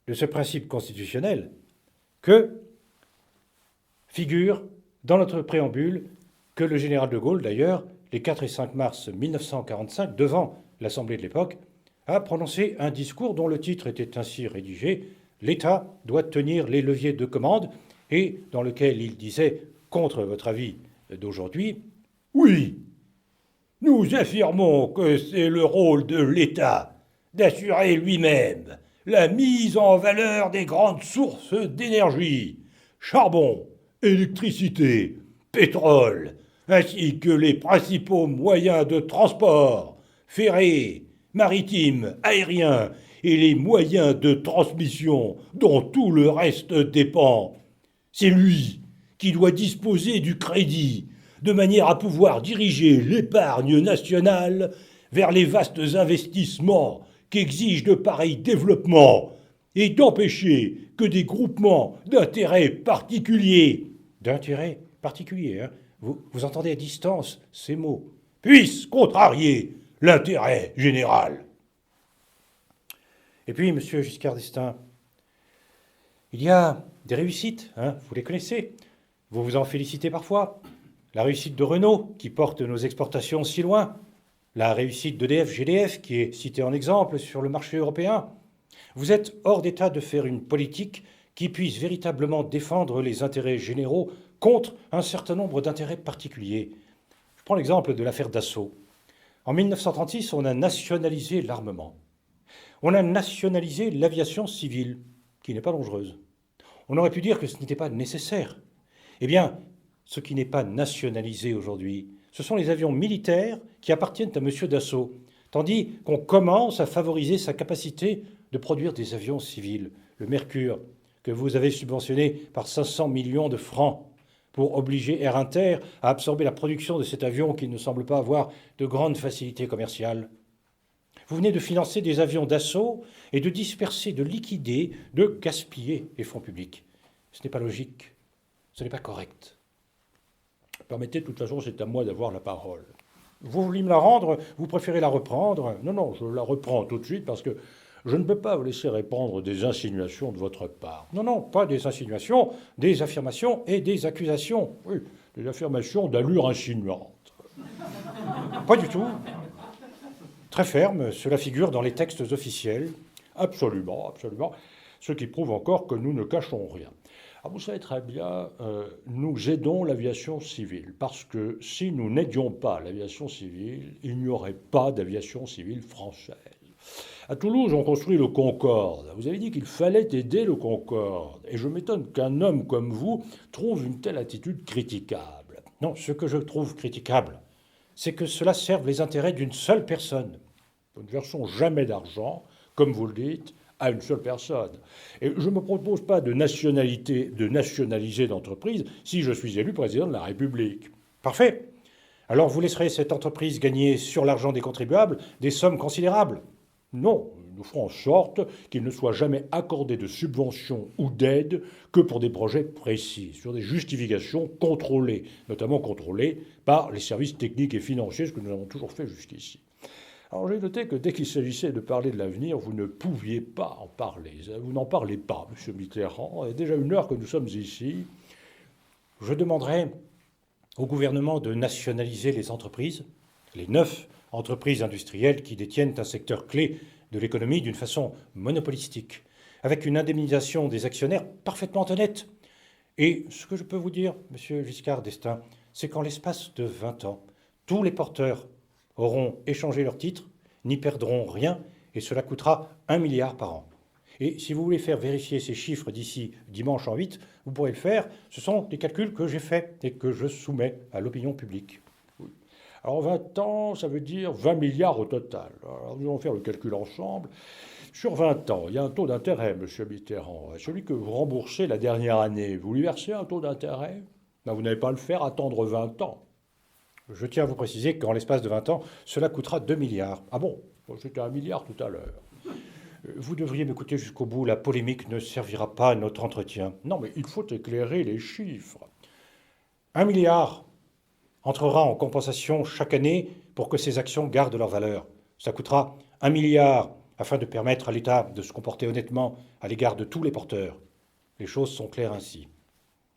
de ce principe constitutionnel que figure dans notre préambule que le général de Gaulle, d'ailleurs, les 4 et 5 mars 1945, devant l'Assemblée de l'époque, a prononcé un discours dont le titre était ainsi rédigé « L'État doit tenir les leviers de commande » et dans lequel il disait, contre votre avis d'aujourd'hui, « Oui, nous affirmons que c'est le rôle de l'État d'assurer lui-même la mise en valeur des grandes sources d'énergie, charbon, électricité, pétrole, ainsi que les principaux moyens de transport, ferrés, maritimes, aériens, et les moyens de transmission dont tout le reste dépend. C'est lui qui doit disposer du crédit, de manière à pouvoir diriger l'épargne nationale vers les vastes investissements qu'exigent de pareils développements et d'empêcher que des groupements d'intérêts particuliers, hein, vous entendez à distance ces mots, puissent contrarier l'intérêt général. Et puis, monsieur Giscard d'Estaing, il y a des réussites, hein, vous les connaissez, vous vous en félicitez parfois. La réussite de Renault, qui porte nos exportations si loin. La réussite d'EDF-GDF, qui est citée en exemple sur le marché européen. Vous êtes hors d'état de faire une politique qui puisse véritablement défendre les intérêts généraux contre un certain nombre d'intérêts particuliers. Je prends l'exemple de l'affaire Dassault. En 1936, on a nationalisé l'armement. On a nationalisé l'aviation civile, qui n'est pas dangereuse. On aurait pu dire que ce n'était pas nécessaire. Eh bien, ce qui n'est pas nationalisé aujourd'hui, ce sont les avions militaires qui appartiennent à M. Dassault, tandis qu'on commence à favoriser sa capacité de produire des avions civils. Le Mercure, que vous avez subventionné par 500 millions de francs pour obliger Air Inter à absorber la production de cet avion qui ne semble pas avoir de grandes facilités commerciales. Vous venez de financer des avions d'assaut et de disperser, de liquider, de gaspiller les fonds publics. Ce n'est pas logique, ce n'est pas correct. Permettez, de toute façon, c'est à moi d'avoir la parole. Vous voulez me la rendre, vous préférez la reprendre? Non, je la reprends tout de suite parce que je ne peux pas vous laisser répandre des insinuations de votre part. Non, pas des insinuations, des affirmations et des accusations. Oui, des affirmations d'allure insinuante. Pas du tout. Très ferme, cela figure dans les textes officiels. Absolument. Ce qui prouve encore que nous ne cachons rien. Alors vous savez très bien, nous aidons l'aviation civile, parce que si nous n'aidions pas l'aviation civile, il n'y aurait pas d'aviation civile française. À Toulouse, on construit le Concorde. Vous avez dit qu'il fallait aider le Concorde. Et je m'étonne qu'un homme comme vous trouve une telle attitude critiquable. Non, ce que je trouve critiquable, c'est que cela serve les intérêts d'une seule personne. Nous ne versons jamais d'argent, comme vous le dites, à une seule personne. Et je ne me propose pas de nationaliser d'entreprise si je suis élu président de la République. Parfait. Alors vous laisserez cette entreprise gagner sur l'argent des contribuables des sommes considérables. Non, nous ferons en sorte qu'il ne soit jamais accordé de subventions ou d'aides que pour des projets précis, sur des justifications contrôlées, notamment contrôlées par les services techniques et financiers, ce que nous avons toujours fait jusqu'ici. Alors j'ai noté que dès qu'il s'agissait de parler de l'avenir, vous ne pouviez pas en parler. Vous n'en parlez pas, M. Mitterrand. Il y a déjà 1 heure que nous sommes ici. Je demanderai au gouvernement de nationaliser les entreprises, les 9 entreprises industrielles qui détiennent un secteur clé de l'économie d'une façon monopolistique, avec une indemnisation des actionnaires parfaitement honnête. Et ce que je peux vous dire, M. Giscard d'Estaing, c'est qu'en l'espace de 20 ans, tous les porteurs auront échangé leurs titres, n'y perdront rien, et cela coûtera 1 milliard par an. Et si vous voulez faire vérifier ces chiffres d'ici dimanche en 8, vous pourrez le faire. Ce sont des calculs que j'ai faits et que je soumets à l'opinion publique. Oui. Alors 20 ans, ça veut dire 20 milliards au total. Alors nous allons faire le calcul ensemble. Sur 20 ans, il y a un taux d'intérêt, M. Mitterrand. Celui que vous remboursez la dernière année, vous lui versez un taux d'intérêt? Ben, vous n'allez pas le faire attendre 20 ans. Je tiens à vous préciser qu'en l'espace de 20 ans, cela coûtera 2 milliards. Ah bon? C'était 1 milliard tout à l'heure. Vous devriez m'écouter jusqu'au bout. La polémique ne servira pas à notre entretien. Non, mais il faut éclairer les chiffres. 1 milliard entrera en compensation chaque année pour que ces actions gardent leur valeur. Ça coûtera 1 milliard afin de permettre à l'État de se comporter honnêtement à l'égard de tous les porteurs. Les choses sont claires ainsi.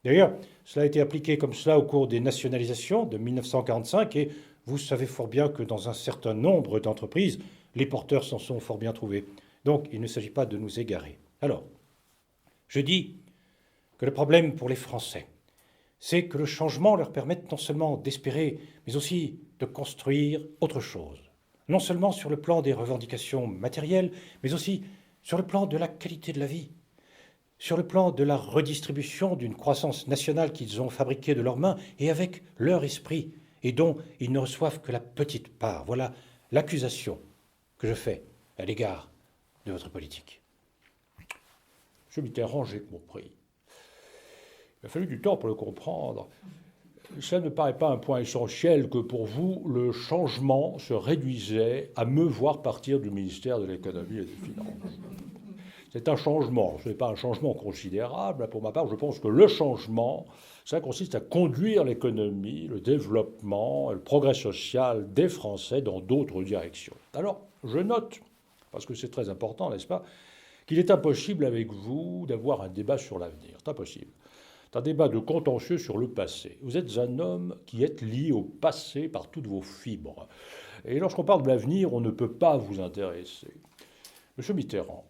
D'ailleurs, cela a été appliqué comme cela au cours des nationalisations de 1945 et vous savez fort bien que dans un certain nombre d'entreprises, les porteurs s'en sont fort bien trouvés. Donc, il ne s'agit pas de nous égarer. Alors, je dis que le problème pour les Français, c'est que le changement leur permette non seulement d'espérer, mais aussi de construire autre chose. Non seulement sur le plan des revendications matérielles, mais aussi sur le plan de la qualité de la vie, sur le plan de la redistribution d'une croissance nationale qu'ils ont fabriquée de leurs mains et avec leur esprit, et dont ils ne reçoivent que la petite part. Voilà l'accusation que je fais à l'égard de votre politique. M. Mitterrand, j'ai compris. Il a fallu du temps pour le comprendre. Ça ne paraît pas un point essentiel que pour vous, le changement se réduisait à me voir partir du ministère de l'économie et des finances. C'est un changement, ce n'est pas un changement considérable. Pour ma part, je pense que le changement, ça consiste à conduire l'économie, le développement, le progrès social des Français dans d'autres directions. Alors, je note, parce que c'est très important, n'est-ce pas, qu'il est impossible avec vous d'avoir un débat sur l'avenir. C'est impossible. C'est un débat de contentieux sur le passé. Vous êtes un homme qui est lié au passé par toutes vos fibres. Et lorsqu'on parle de l'avenir, on ne peut pas vous intéresser. Monsieur Mitterrand,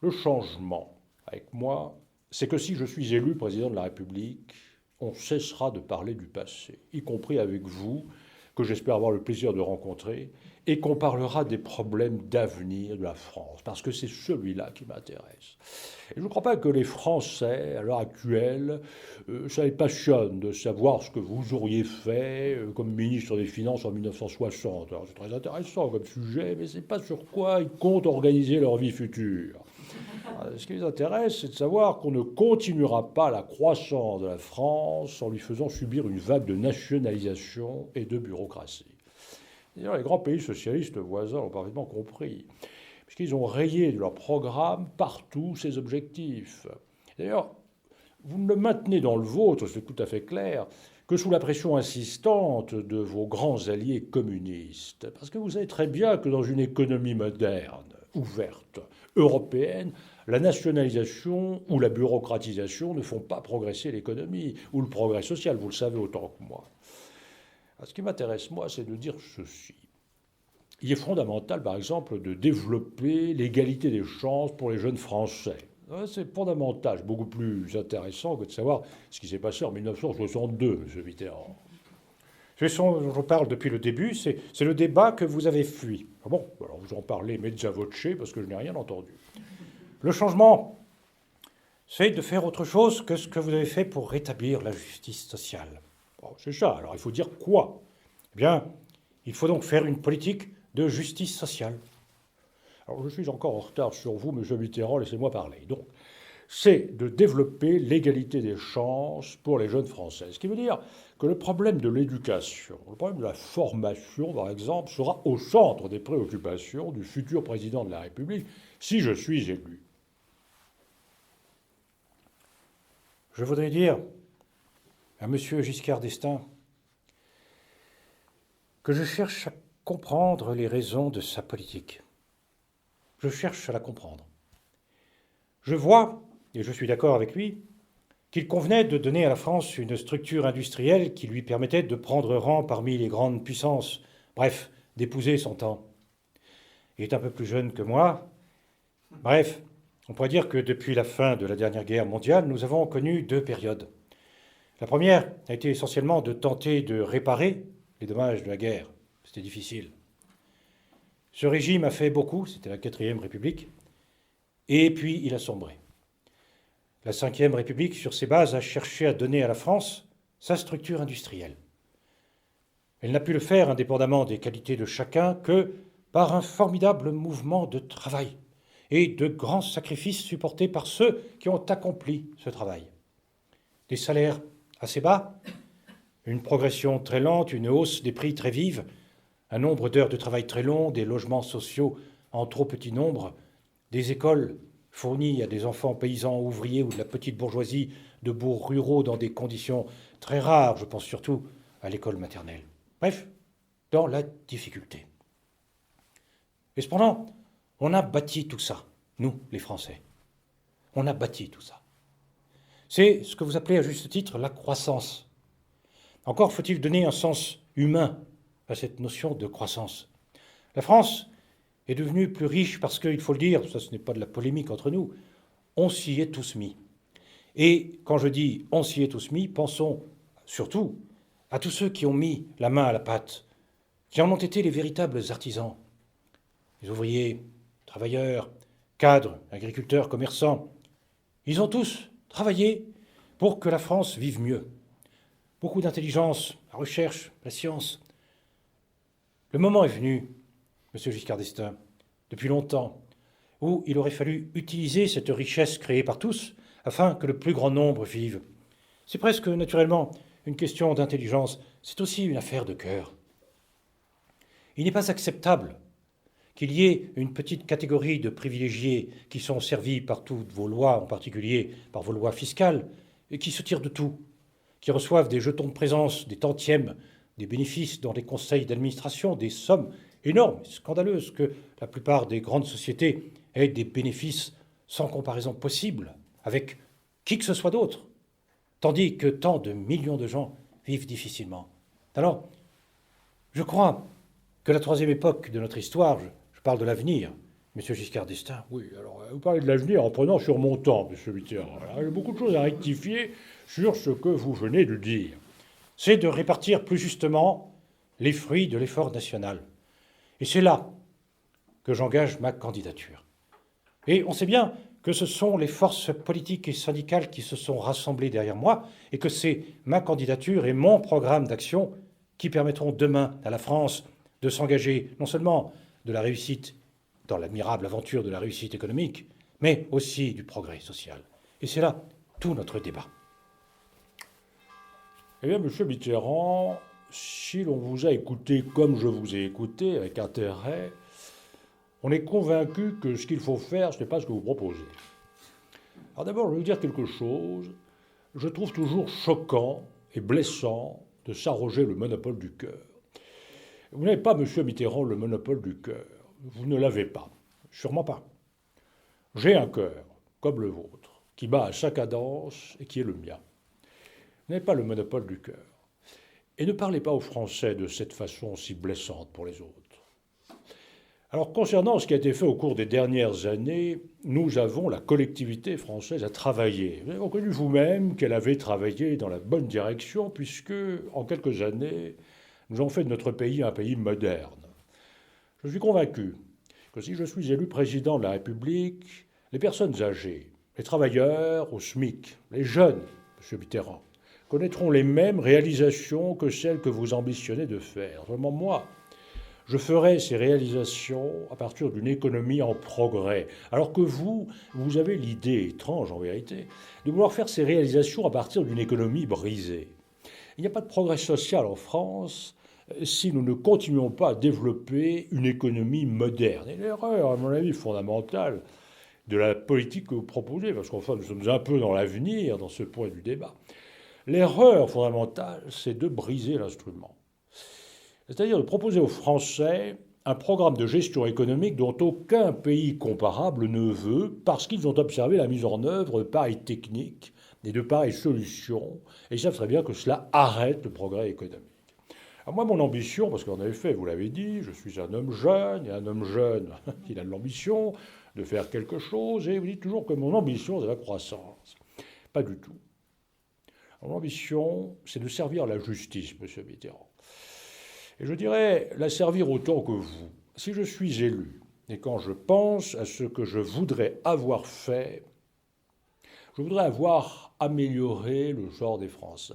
le changement, avec moi, c'est que si je suis élu président de la République, on cessera de parler du passé, y compris avec vous, que j'espère avoir le plaisir de rencontrer, et qu'on parlera des problèmes d'avenir de la France, parce que c'est celui-là qui m'intéresse. Et je ne crois pas que les Français, à l'heure actuelle, ça les passionne de savoir ce que vous auriez fait comme ministre des Finances en 1960. Alors, c'est très intéressant comme sujet, mais ce n'est pas sur quoi ils comptent organiser leur vie future. Ce qui les intéresse, c'est de savoir qu'on ne continuera pas la croissance de la France en lui faisant subir une vague de nationalisation et de bureaucratie. D'ailleurs, les grands pays socialistes voisins l'ont parfaitement compris, puisqu'ils ont rayé de leur programme partout ces objectifs. D'ailleurs, vous ne le maintenez dans le vôtre, c'est tout à fait clair, que sous la pression insistante de vos grands alliés communistes. Parce que vous savez très bien que dans une économie moderne, ouverte, européenne, la nationalisation ou la bureaucratisation ne font pas progresser l'économie ou le progrès social, vous le savez autant que moi. Ce qui m'intéresse, moi, c'est de dire ceci. Il est fondamental, par exemple, de développer l'égalité des chances pour les jeunes Français. C'est fondamental, beaucoup plus intéressant que de savoir ce qui s'est passé en 1962, M. Mitterrand. C'est ce dont je parle depuis le début, c'est le débat que vous avez fui. Ah bon, alors vous en parlez mezza voce parce que je n'ai rien entendu. Le changement, c'est de faire autre chose que ce que vous avez fait pour rétablir la justice sociale. Bon, c'est ça, alors il faut dire quoi? Eh bien, il faut donc faire une politique de justice sociale. Alors je suis encore en retard sur vous, M. Mitterrand, laissez-moi parler. Donc, c'est de développer l'égalité des chances pour les jeunes Français. Ce qui veut dire que le problème de l'éducation, le problème de la formation, par exemple, sera au centre des préoccupations du futur président de la République, si je suis élu. Je voudrais dire à M. Giscard d'Estaing que je cherche à comprendre les raisons de sa politique. Je cherche à la comprendre. Je vois, et je suis d'accord avec lui, qu'il convenait de donner à la France une structure industrielle qui lui permettait de prendre rang parmi les grandes puissances, bref, d'épouser son temps. Il est un peu plus jeune que moi. Bref, on pourrait dire que depuis la fin de la dernière guerre mondiale, nous avons connu deux périodes. La première a été essentiellement de tenter de réparer les dommages de la guerre. C'était difficile. Ce régime a fait beaucoup, c'était la 4e République, et puis il a sombré. La 5e République, sur ses bases, a cherché à donner à la France sa structure industrielle. Elle n'a pu le faire, indépendamment des qualités de chacun, que par un formidable mouvement de travail et de grands sacrifices supportés par ceux qui ont accompli ce travail. Des salaires assez bas, une progression très lente, une hausse des prix très vive, un nombre d'heures de travail très long, des logements sociaux en trop petit nombre, des écoles fournies à des enfants paysans, ouvriers ou de la petite bourgeoisie de bourgs ruraux dans des conditions très rares, je pense surtout à l'école maternelle. Bref, dans la difficulté. Et cependant, on a bâti tout ça, nous, les Français. On a bâti tout ça. C'est ce que vous appelez à juste titre la croissance. Encore faut-il donner un sens humain à cette notion de croissance. La France est devenue plus riche parce qu'il faut le dire, ça ce n'est pas de la polémique entre nous, on s'y est tous mis. Et quand je dis on s'y est tous mis, pensons surtout à tous ceux qui ont mis la main à la pâte, qui en ont été les véritables artisans. Les ouvriers, travailleurs, cadres, agriculteurs, commerçants, ils ont tous travaillé pour que la France vive mieux. Beaucoup d'intelligence, la recherche, la science. Le moment est venu, M. Giscard d'Estaing, depuis longtemps, où il aurait fallu utiliser cette richesse créée par tous afin que le plus grand nombre vive. C'est presque naturellement une question d'intelligence, c'est aussi une affaire de cœur. Il n'est pas acceptable qu'il y ait une petite catégorie de privilégiés qui sont servis par toutes vos lois, en particulier par vos lois fiscales, et qui se tirent de tout, qui reçoivent des jetons de présence, des tantièmes, des bénéfices dans les conseils d'administration, des sommes énormes, scandaleuses, que la plupart des grandes sociétés aient des bénéfices sans comparaison possible avec qui que ce soit d'autre, tandis que tant de millions de gens vivent difficilement. Alors, je crois que la troisième époque de notre histoire, je parle de l'avenir, M. Giscard d'Estaing. Oui, alors vous parlez de l'avenir en prenant sur mon temps, M. Mitterrand. Il y a beaucoup de choses à rectifier sur ce que vous venez de dire. C'est de répartir plus justement les fruits de l'effort national. Et c'est là que j'engage ma candidature. Et on sait bien que ce sont les forces politiques et syndicales qui se sont rassemblées derrière moi et que c'est ma candidature et mon programme d'action qui permettront demain à la France de s'engager non seulement de la réussite, dans l'admirable aventure de la réussite économique, mais aussi du progrès social. Et c'est là tout notre débat. Eh bien, M. Mitterrand, si l'on vous a écouté comme je vous ai écouté, avec intérêt, on est convaincu que ce qu'il faut faire, ce n'est pas ce que vous proposez. Alors d'abord, je vais vous dire quelque chose. Je trouve toujours choquant et blessant de s'arroger le monopole du cœur. Vous n'avez pas, M. Mitterrand, le monopole du cœur. Vous ne l'avez pas. Sûrement pas. J'ai un cœur, comme le vôtre, qui bat à sa cadence et qui est le mien. Vous n'avez pas le monopole du cœur. Et ne parlez pas aux Français de cette façon si blessante pour les autres. Alors, concernant ce qui a été fait au cours des dernières années, nous avons, la collectivité française, à travailler. Vous avez reconnu vous-même qu'elle avait travaillé dans la bonne direction, puisque, en quelques années, nous avons fait de notre pays un pays moderne. Je suis convaincu que si je suis élu président de la République, les personnes âgées, les travailleurs au SMIC, les jeunes, M. Mitterrand, connaîtront les mêmes réalisations que celles que vous ambitionnez de faire. Vraiment, moi, je ferai ces réalisations à partir d'une économie en progrès. Alors que vous avez l'idée étrange en vérité de vouloir faire ces réalisations à partir d'une économie brisée. Il n'y a pas de progrès social en France si nous ne continuons pas à développer une économie moderne. Et l'erreur, à mon avis, fondamentale de la politique que vous proposez, parce qu'enfin nous sommes un peu dans l'avenir, dans ce point du débat, l'erreur fondamentale, c'est de briser l'instrument. C'est-à-dire de proposer aux Français un programme de gestion économique dont aucun pays comparable ne veut, parce qu'ils ont observé la mise en œuvre de pareilles techniques et de pareilles solutions, et ils savent très bien que cela arrête le progrès économique. Alors moi, mon ambition, parce qu'en effet, vous l'avez dit, je suis un homme jeune, et un homme jeune, il a de l'ambition de faire quelque chose, et vous dites toujours que mon ambition, c'est la croissance. Pas du tout. Mon ambition, c'est de servir la justice, monsieur Mitterrand. Et je dirais la servir autant que vous. Si je suis élu, et quand je pense à ce que je voudrais avoir fait, je voudrais avoir amélioré le genre des Français.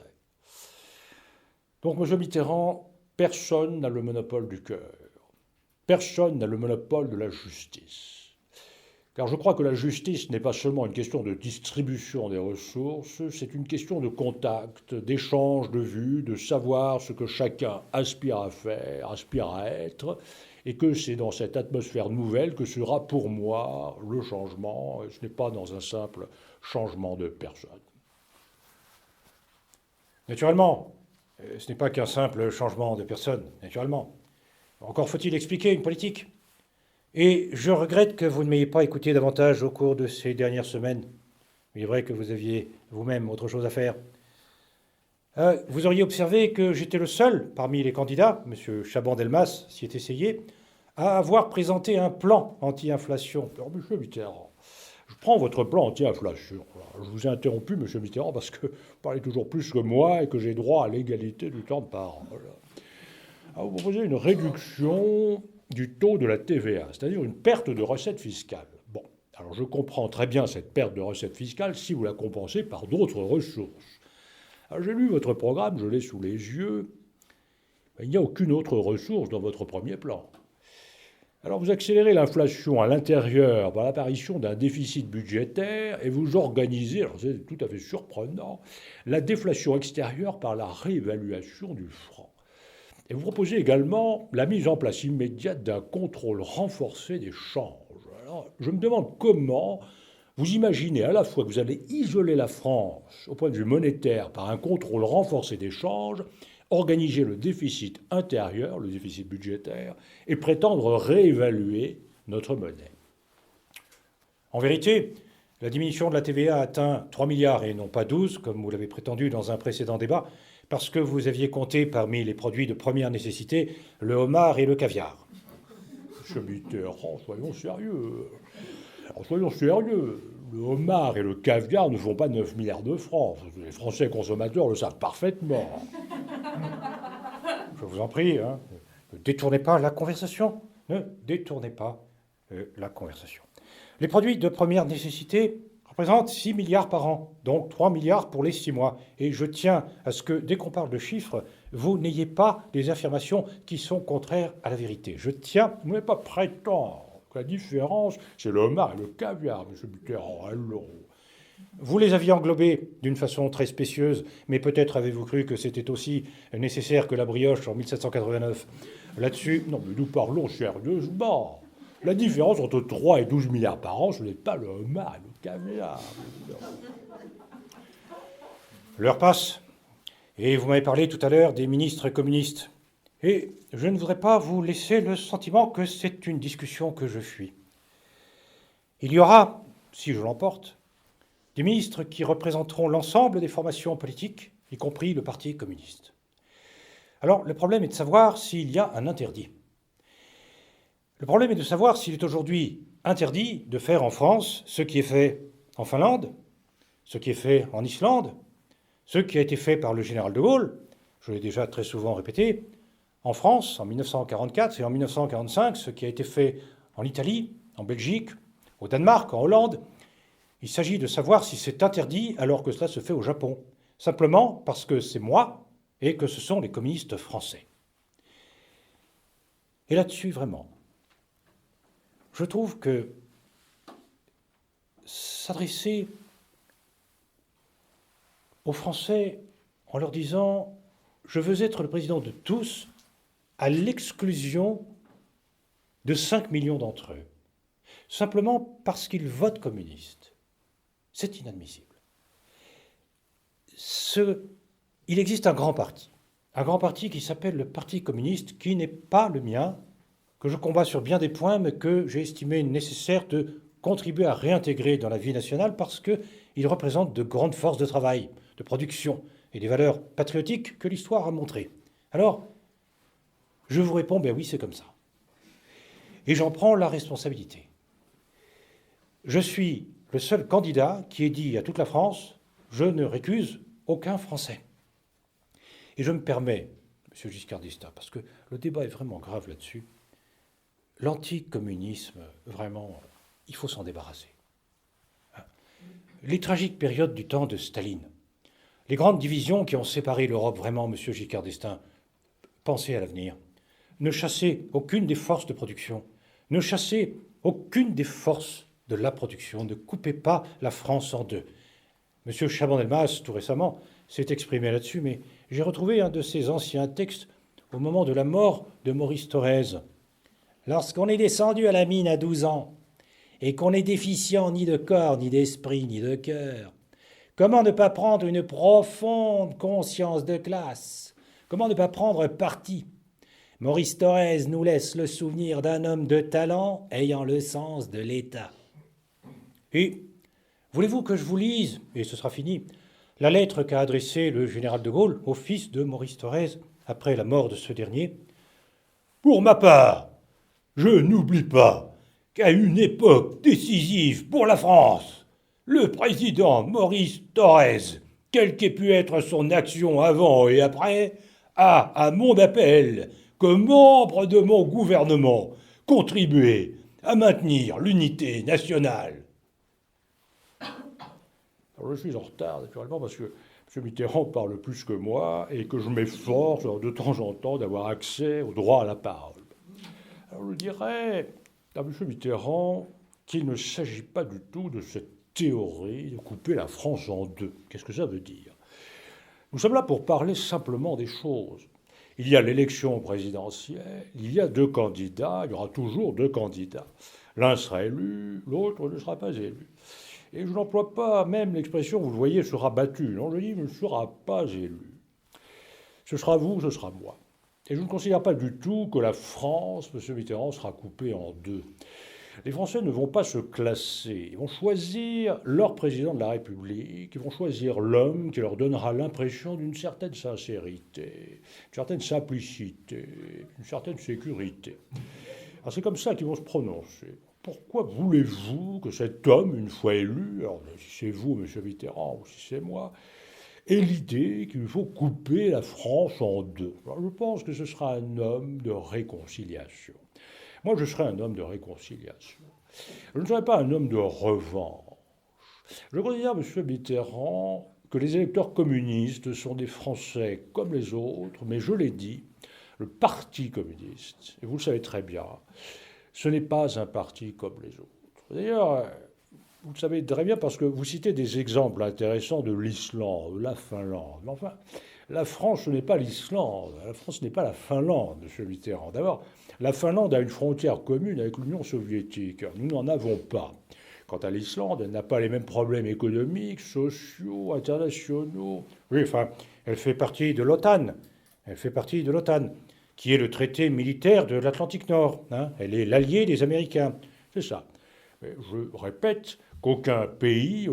Donc, monsieur Mitterrand, personne n'a le monopole du cœur. Personne n'a le monopole de la justice. Car je crois que la justice n'est pas seulement une question de distribution des ressources, c'est une question de contact, d'échange de vues, de savoir ce que chacun aspire à faire, aspire à être, et que c'est dans cette atmosphère nouvelle que sera pour moi le changement, ce n'est pas dans un simple changement de personne. Naturellement, ce n'est pas qu'un simple changement de personne, naturellement. Encore faut-il expliquer une politique. Et je regrette que vous ne m'ayez pas écouté davantage au cours de ces dernières semaines. Il est vrai que vous aviez vous-même autre chose à faire. Vous auriez observé que j'étais le seul parmi les candidats, M. Chaban-Delmas s'y est essayé, à avoir présenté un plan anti-inflation. Alors, M. Mitterrand, je prends votre plan anti-inflation. Je vous ai interrompu, M. Mitterrand, parce que vous parlez toujours plus que moi et que j'ai droit à l'égalité du temps de parole. Alors, vous proposez une réduction du taux de la TVA, c'est-à-dire une perte de recettes fiscales. Bon, alors je comprends très bien cette perte de recettes fiscales si vous la compensez par d'autres ressources. Alors j'ai lu votre programme, je l'ai sous les yeux. Il n'y a aucune autre ressource dans votre premier plan. Alors vous accélérez l'inflation à l'intérieur par l'apparition d'un déficit budgétaire et vous organisez, alors c'est tout à fait surprenant, la déflation extérieure par la réévaluation du franc. Et vous proposez également la mise en place immédiate d'un contrôle renforcé des changes. Alors, je me demande comment vous imaginez à la fois que vous allez isoler la France au point de vue monétaire par un contrôle renforcé des changes, organiser le déficit intérieur, le déficit budgétaire, et prétendre réévaluer notre monnaie. En vérité, la diminution de la TVA atteint 3 milliards et non pas 12, comme vous l'avez prétendu dans un précédent débat, parce que vous aviez compté parmi les produits de première nécessité le homard et le caviar. Monsieur Mitterrand, soyons sérieux. Alors, soyons sérieux. Le homard et le caviar ne font pas 9 milliards de francs. Les Français consommateurs le savent parfaitement. Je vous en prie, hein, ne détournez pas la conversation. Ne détournez pas la conversation. Les produits de première nécessité représente 6 milliards par an, donc 3 milliards pour les 6 mois. Et je tiens à ce que, dès qu'on parle de chiffres, vous n'ayez pas des affirmations qui sont contraires à la vérité. Je tiens, vous n'avez pas prétendre que la différence, c'est le homard et le caviar, M. Mitterrand. Alors, vous les aviez englobés d'une façon très spécieuse, mais peut-être avez-vous cru que c'était aussi nécessaire que la brioche en 1789. Là-dessus, non, mais nous parlons sérieusement. La différence entre 3 et 12 milliards par an, ce n'est pas le homard et le caviar. L'heure passe, et vous m'avez parlé tout à l'heure des ministres communistes. Et je ne voudrais pas vous laisser le sentiment que c'est une discussion que je fuis. Il y aura, si je l'emporte, des ministres qui représenteront l'ensemble des formations politiques, y compris le Parti communiste. Alors, le problème est de savoir s'il y a un interdit. Le problème est de savoir s'il est aujourd'hui interdit de faire en France ce qui est fait en Finlande, ce qui est fait en Islande, ce qui a été fait par le général de Gaulle, je l'ai déjà très souvent répété, en France en 1944 et en 1945, ce qui a été fait en Italie, en Belgique, au Danemark, en Hollande. Il s'agit de savoir si c'est interdit alors que cela se fait au Japon, simplement parce que c'est moi et que ce sont les communistes français. Et là-dessus, vraiment, je trouve que s'adresser aux Français en leur disant « je veux être le président de tous » à l'exclusion de 5 millions d'entre eux, simplement parce qu'ils votent communiste, c'est inadmissible. Il existe un grand parti qui s'appelle le Parti communiste, qui n'est pas le mien, que je combats sur bien des points, mais que j'ai estimé nécessaire de contribuer à réintégrer dans la vie nationale parce qu'il représente de grandes forces de travail, de production et des valeurs patriotiques que l'histoire a montrées. Alors, je vous réponds, ben oui, c'est comme ça. Et j'en prends la responsabilité. Je suis le seul candidat qui ait dit à toute la France, je ne récuse aucun Français. Et je me permets, M. Giscard d'Estaing, parce que le débat est vraiment grave là-dessus, l'anticommunisme, vraiment, il faut s'en débarrasser. Les tragiques périodes du temps de Staline, les grandes divisions qui ont séparé l'Europe, vraiment, M. Giscard d'Estaing, pensez à l'avenir. Ne chassez aucune des forces de production, ne chassez aucune des forces de la production, ne coupez pas la France en deux. M. Chaban-Delmas, tout récemment, s'est exprimé là-dessus, mais j'ai retrouvé un de ses anciens textes au moment de la mort de Maurice Thorez. Lorsqu'on est descendu à la mine à 12 ans et qu'on est déficient ni de corps, ni d'esprit, ni de cœur, comment ne pas prendre une profonde conscience de classe? Comment ne pas prendre parti? Maurice Thorez nous laisse le souvenir d'un homme de talent ayant le sens de l'État. Et voulez-vous que je vous lise, et ce sera fini, la lettre qu'a adressée le général de Gaulle au fils de Maurice Thorez après la mort de ce dernier? Pour ma part, je n'oublie pas qu'à une époque décisive pour la France, le président Maurice Thorez, quelle qu'ait pu être son action avant et après, a, à mon appel, comme membre de mon gouvernement, contribué à maintenir l'unité nationale. Alors je suis en retard, naturellement, parce que M. Mitterrand parle plus que moi et que je m'efforce de temps en temps d'avoir accès au droit à la parole. Alors je dirais à M. Mitterrand qu'il ne s'agit pas du tout de cette théorie de couper la France en deux. Qu'est-ce que ça veut dire? Nous sommes là pour parler simplement des choses. Il y a l'élection présidentielle, il y a deux candidats, il y aura toujours deux candidats. L'un sera élu, l'autre ne sera pas élu. Et je n'emploie pas même l'expression, vous le voyez, sera battu. Non, je dis, ne sera pas élu. Ce sera vous, ce sera moi. Et je ne considère pas du tout que la France, M. Mitterrand, sera coupée en deux. Les Français ne vont pas se classer. Ils vont choisir leur président de la République. Ils vont choisir l'homme qui leur donnera l'impression d'une certaine sincérité, d'une certaine simplicité, d'une certaine sécurité. Alors c'est comme ça qu'ils vont se prononcer. Pourquoi voulez-vous que cet homme, une fois élu, alors si c'est vous, M. Mitterrand, ou si c'est moi, ait l'idée qu'il faut couper la France en deux? Alors je pense que ce sera un homme de réconciliation. Moi, je serai un homme de réconciliation. Je ne serai pas un homme de revanche. Je considère, M. Mitterrand, que les électeurs communistes sont des Français comme les autres, mais je l'ai dit, le Parti communiste, et vous le savez très bien, ce n'est pas un parti comme les autres. D'ailleurs, vous le savez très bien parce que vous citez des exemples intéressants de l'Islande, de la Finlande. Mais enfin, la France, ce n'est pas l'Islande. La France n'est pas la Finlande, M. Mitterrand. D'abord, la Finlande a une frontière commune avec l'Union soviétique. Nous n'en avons pas. Quant à l'Islande, elle n'a pas les mêmes problèmes économiques, sociaux, internationaux. Oui, enfin, elle fait partie de l'OTAN. Elle fait partie de l'OTAN, qui est le traité militaire de l'Atlantique Nord. Elle est l'allié des Américains. C'est ça. Mais je répète qu'aucun pays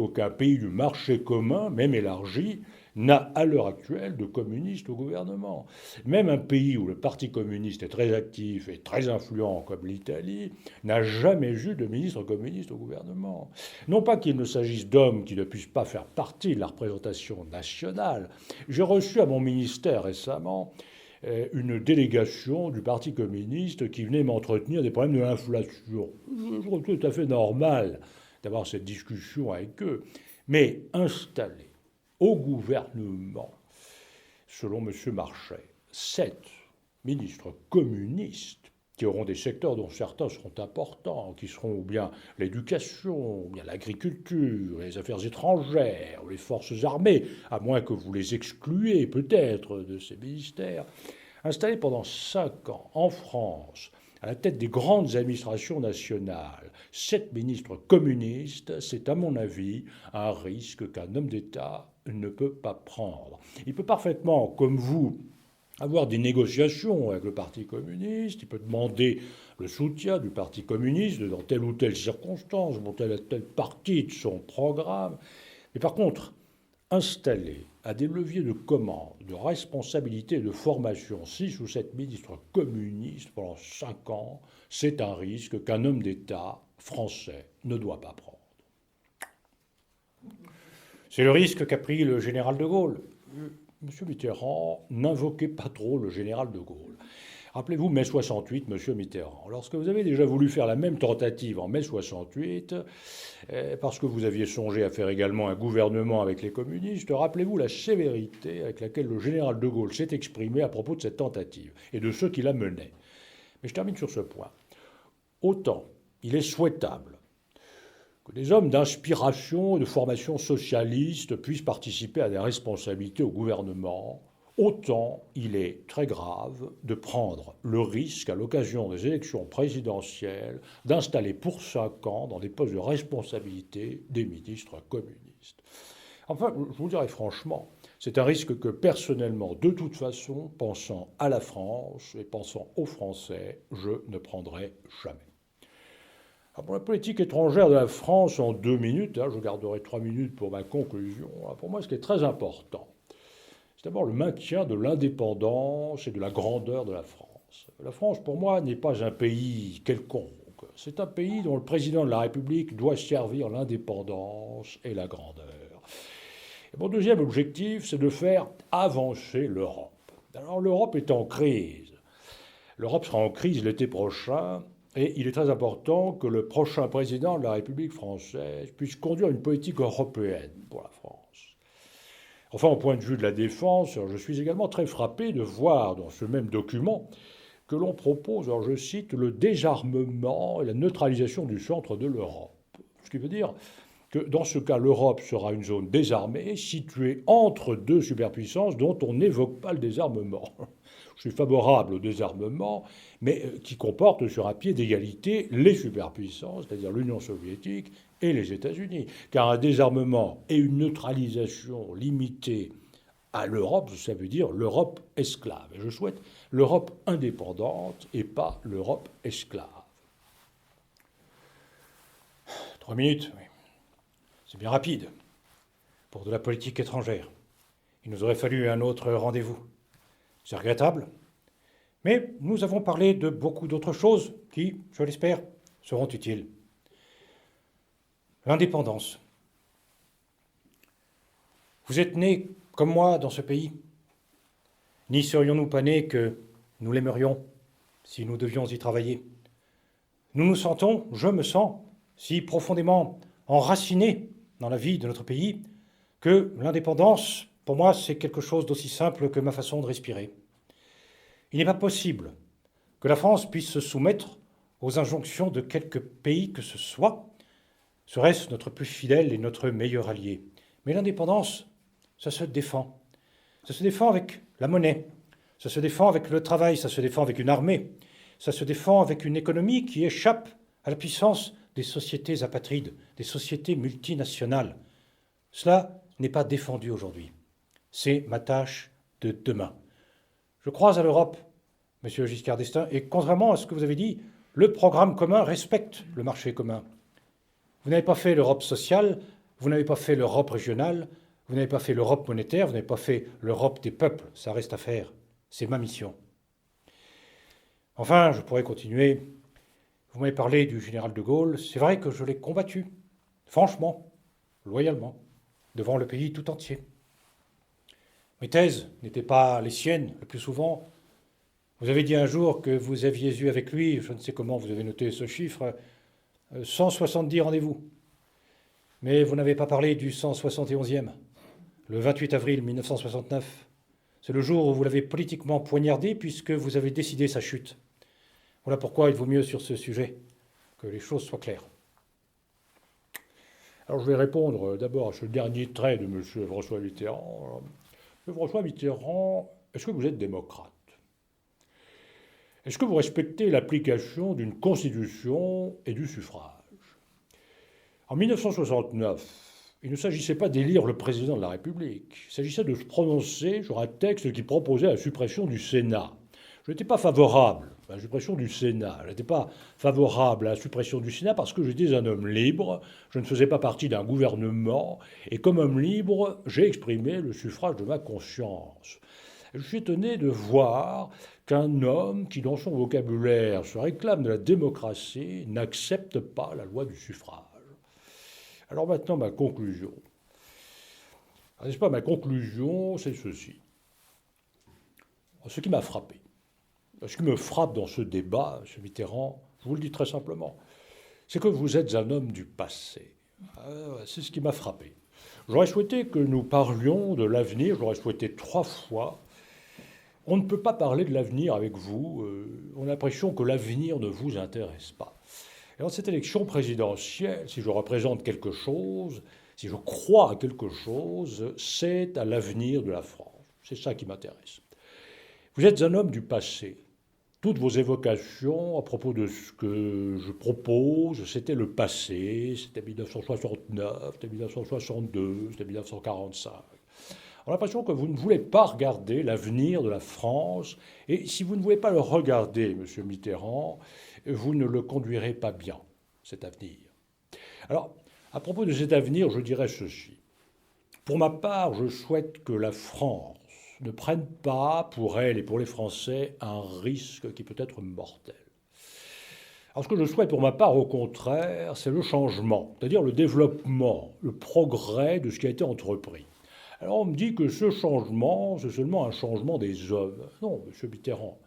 du marché commun, même élargi, n'a à l'heure actuelle de communistes au gouvernement. Même un pays où le Parti communiste est très actif et très influent, comme l'Italie, n'a jamais eu de ministre communiste au gouvernement. Non pas qu'il ne s'agisse d'hommes qui ne puissent pas faire partie de la représentation nationale. J'ai reçu à mon ministère récemment une délégation du Parti communiste qui venait m'entretenir des problèmes de l'inflation. Je trouve tout à fait normal d'avoir cette discussion avec eux. Mais installer au gouvernement, selon M. Marchais, 7 ministres communistes qui auront des secteurs dont certains seront importants, qui seront ou bien l'éducation, ou bien l'agriculture, les affaires étrangères, ou les forces armées, à moins que vous les excluiez peut-être de ces ministères. Installés pendant 5 ans en France, à la tête des grandes administrations nationales, 7 ministres communistes, c'est à mon avis un risque qu'un homme d'État ne peut pas prendre. Il peut parfaitement, comme vous, avoir des négociations avec le Parti communiste, il peut demander le soutien du Parti communiste dans telle ou telle circonstance, dans telle ou telle partie de son programme. Mais par contre, installer à des leviers de commande, de responsabilité et de formation 6 ou 7 ministres communistes pendant 5 ans, c'est un risque qu'un homme d'État français ne doit pas prendre. C'est le risque qu'a pris le général de Gaulle. Monsieur Mitterrand, n'invoquez pas trop le général de Gaulle. Rappelez-vous mai 68, Monsieur Mitterrand. Lorsque vous avez déjà voulu faire la même tentative en mai 68, parce que vous aviez songé à faire également un gouvernement avec les communistes, rappelez-vous la sévérité avec laquelle le général de Gaulle s'est exprimé à propos de cette tentative et de ceux qui la menaient. Mais je termine sur ce point. Autant il est souhaitable que des hommes d'inspiration et de formation socialiste puissent participer à des responsabilités au gouvernement, autant il est très grave de prendre le risque, à l'occasion des élections présidentielles, d'installer pour 5 ans dans des postes de responsabilité des ministres communistes. Enfin, je vous dirais franchement, c'est un risque que personnellement, de toute façon, pensant à la France et pensant aux Français, je ne prendrai jamais. Alors pour la politique étrangère de la France, en 2 minutes, je garderai 3 minutes pour ma conclusion. Alors pour moi, ce qui est très important, c'est d'abord le maintien de l'indépendance et de la grandeur de la France. La France, pour moi, n'est pas un pays quelconque. C'est un pays dont le président de la République doit servir l'indépendance et la grandeur. Et mon deuxième objectif, c'est de faire avancer l'Europe. Alors l'Europe est en crise. L'Europe sera en crise l'été prochain. Et il est très important que le prochain président de la République française puisse conduire une politique européenne pour la France. Enfin, au point de vue de la défense, je suis également très frappé de voir dans ce même document que l'on propose, alors je cite, le désarmement et la neutralisation du centre de l'Europe. Ce qui veut dire que dans ce cas, l'Europe sera une zone désarmée, située entre 2 superpuissances dont on n'évoque pas le désarmement. Je suis favorable au désarmement, mais qui comporte sur un pied d'égalité les superpuissances, c'est-à-dire l'Union soviétique et les États-Unis. Car un désarmement et une neutralisation limitée à l'Europe, ça veut dire l'Europe esclave. Et je souhaite l'Europe indépendante et pas l'Europe esclave. 3 minutes, oui. C'est bien rapide pour de la politique étrangère. Il nous aurait fallu un autre rendez-vous. C'est regrettable, mais nous avons parlé de beaucoup d'autres choses qui, je l'espère, seront utiles. L'indépendance. Vous êtes nés comme moi dans ce pays. N'y serions-nous pas nés que nous l'aimerions si nous devions y travailler. Nous nous sentons, je me sens, si profondément enracinés dans la vie de notre pays que l'indépendance, pour moi, c'est quelque chose d'aussi simple que ma façon de respirer. Il n'est pas possible que la France puisse se soumettre aux injonctions de quelque pays que ce soit, serait-ce notre plus fidèle et notre meilleur allié. Mais l'indépendance, ça se défend. Ça se défend avec la monnaie, ça se défend avec le travail, ça se défend avec une armée, ça se défend avec une économie qui échappe à la puissance des sociétés apatrides, des sociétés multinationales. Cela n'est pas défendu aujourd'hui. C'est ma tâche de demain. Je crois à l'Europe, Monsieur Giscard d'Estaing, et contrairement à ce que vous avez dit, le programme commun respecte le marché commun. Vous n'avez pas fait l'Europe sociale, vous n'avez pas fait l'Europe régionale, vous n'avez pas fait l'Europe monétaire, vous n'avez pas fait l'Europe des peuples. Ça reste à faire. C'est ma mission. Enfin, je pourrais continuer. Vous m'avez parlé du général de Gaulle. C'est vrai que je l'ai combattu, franchement, loyalement, devant le pays tout entier. Mes thèses n'étaient pas les siennes, le plus souvent. Vous avez dit un jour que vous aviez eu avec lui, je ne sais comment vous avez noté ce chiffre, 170 rendez-vous. Mais vous n'avez pas parlé du 171e, le 28 avril 1969. C'est le jour où vous l'avez politiquement poignardé puisque vous avez décidé sa chute. Voilà pourquoi il vaut mieux sur ce sujet que les choses soient claires. Alors je vais répondre d'abord à ce dernier trait de M. François Mitterrand. Alors, M. François Mitterrand, est-ce que vous êtes démocrate? Est-ce que vous respectez l'application d'une constitution et du suffrage? En 1969, il ne s'agissait pas d'élire le président de la République. Il s'agissait de se prononcer sur un texte qui proposait la suppression du Sénat. Je n'étais pas favorable à la suppression du Sénat. Je n'étais pas favorable à la suppression du Sénat parce que j'étais un homme libre. Je ne faisais pas partie d'un gouvernement. Et comme homme libre, j'ai exprimé le suffrage de ma conscience. Je suis étonné de voir qu'un homme qui, dans son vocabulaire, se réclame de la démocratie, n'accepte pas la loi du suffrage. Alors maintenant, ma conclusion. N'est-ce pas, ma conclusion, c'est ceci. Ce qui m'a frappé, ce qui me frappe dans ce débat, M. Mitterrand, je vous le dis très simplement, c'est que vous êtes un homme du passé. C'est ce qui m'a frappé. J'aurais souhaité que nous parlions de l'avenir, j'aurais souhaité 3 fois. On ne peut pas parler de l'avenir avec vous, on a l'impression que l'avenir ne vous intéresse pas. Et dans cette élection présidentielle, si je représente quelque chose, si je crois à quelque chose, c'est à l'avenir de la France. C'est ça qui m'intéresse. Vous êtes un homme du passé. Toutes vos évocations à propos de ce que je propose, c'était le passé, c'était 1969, c'était 1962, c'était 1945. On a l'impression que vous ne voulez pas regarder l'avenir de la France, et si vous ne voulez pas le regarder, M. Mitterrand, vous ne le conduirez pas bien, cet avenir. Alors, à propos de cet avenir, je dirais ceci. Pour ma part, je souhaite que la France ne prenne pas, pour elle et pour les Français, un risque qui peut être mortel. Alors ce que je souhaite pour ma part, au contraire, c'est le changement, c'est-à-dire le développement, le progrès de ce qui a été entrepris. Alors on me dit que ce changement, c'est seulement un changement des hommes. Non, M. Mitterrand,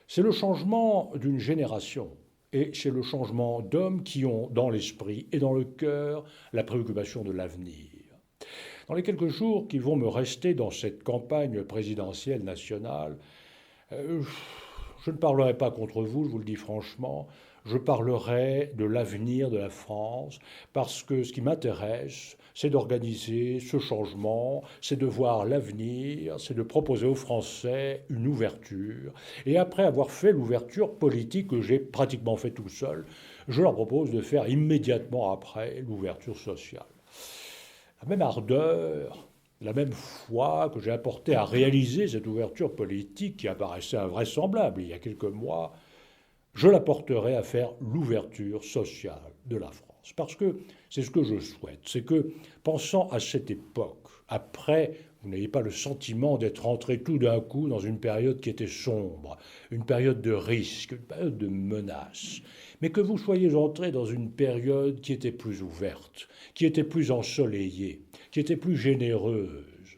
c'est le changement d'une génération. Et c'est le changement d'hommes qui ont dans l'esprit et dans le cœur la préoccupation de l'avenir. Dans les quelques jours qui vont me rester dans cette campagne présidentielle nationale, je ne parlerai pas contre vous, je vous le dis franchement, je parlerai de l'avenir de la France, parce que ce qui m'intéresse, c'est d'organiser ce changement, c'est de voir l'avenir, c'est de proposer aux Français une ouverture. Et après avoir fait l'ouverture politique que j'ai pratiquement fait tout seul, je leur propose de faire immédiatement après l'ouverture sociale. La même ardeur, la même foi que j'ai apporté à réaliser cette ouverture politique qui apparaissait invraisemblable il y a quelques mois, je l'apporterai à faire l'ouverture sociale de la France. Parce que c'est ce que je souhaite, c'est que, pensant à cette époque, après, vous n'ayez pas le sentiment d'être entré tout d'un coup dans une période qui était sombre, une période de risque, une période de menace, mais que vous soyez entré dans une période qui était plus ouverte, qui était plus ensoleillée, qui était plus généreuse,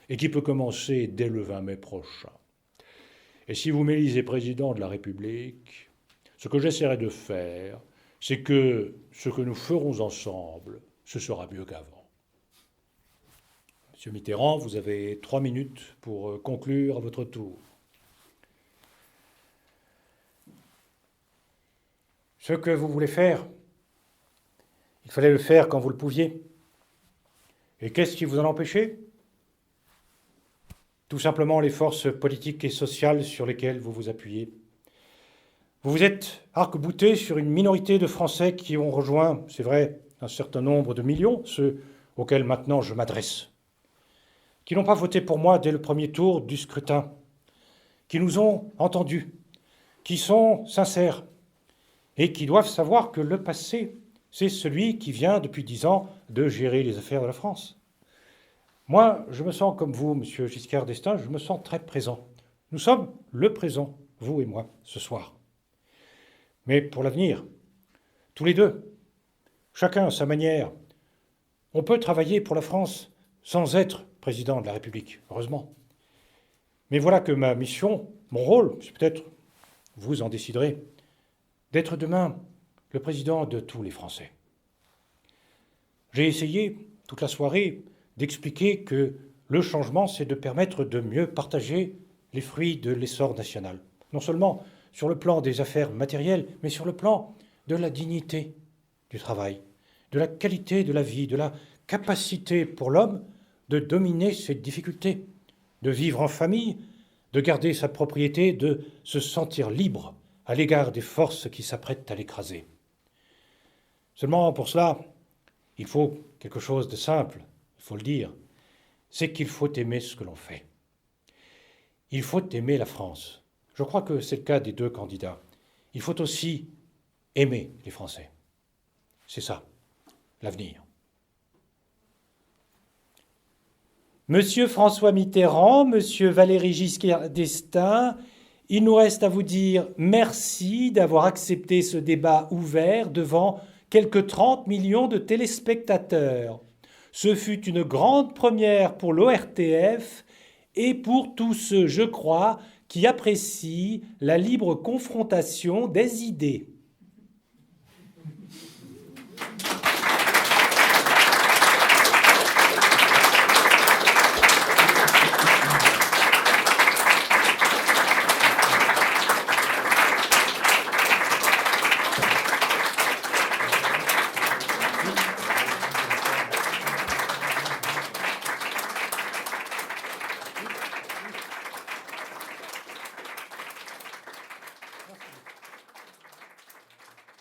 et qui peut commencer dès le 20 mai prochain. Et si vous m'élisez président de la République, ce que j'essaierai de faire, c'est que ce que nous ferons ensemble, ce sera mieux qu'avant. Monsieur Mitterrand, vous avez 3 minutes pour conclure à votre tour. Ce que vous voulez faire, il fallait le faire quand vous le pouviez. Et qu'est-ce qui vous en empêchait ? Tout simplement les forces politiques et sociales sur lesquelles vous vous appuyez. Vous vous êtes arc-bouté sur une minorité de Français qui ont rejoint, c'est vrai, un certain nombre de millions, ceux auxquels maintenant je m'adresse, qui n'ont pas voté pour moi dès le premier tour du scrutin, qui nous ont entendus, qui sont sincères et qui doivent savoir que le passé, c'est celui qui vient depuis 10 ans de gérer les affaires de la France. Moi, je me sens comme vous, monsieur Giscard d'Estaing, je me sens très présent. Nous sommes le présent, vous et moi, ce soir. Mais pour l'avenir, tous les deux, chacun à sa manière, on peut travailler pour la France sans être président de la République, heureusement. Mais voilà que ma mission, mon rôle, c'est peut-être, vous en déciderez, d'être demain le président de tous les Français. J'ai essayé, toute la soirée, d'expliquer que le changement, c'est de permettre de mieux partager les fruits de l'essor national. Non seulement sur le plan des affaires matérielles, mais sur le plan de la dignité du travail, de la qualité de la vie, de la capacité pour l'homme de dominer ses difficultés, de vivre en famille, de garder sa propriété, de se sentir libre à l'égard des forces qui s'apprêtent à l'écraser. Seulement, pour cela, il faut quelque chose de simple, il faut le dire, c'est qu'il faut aimer ce que l'on fait. Il faut aimer la France. Je crois que c'est le cas des deux candidats. Il faut aussi aimer les Français. C'est ça, l'avenir. Monsieur François Mitterrand, Monsieur Valéry Giscard d'Estaing, il nous reste à vous dire merci d'avoir accepté ce débat ouvert devant quelques 30 millions de téléspectateurs. Ce fut une grande première pour l'ORTF et pour tous ceux, je crois, qui apprécient la libre confrontation des idées.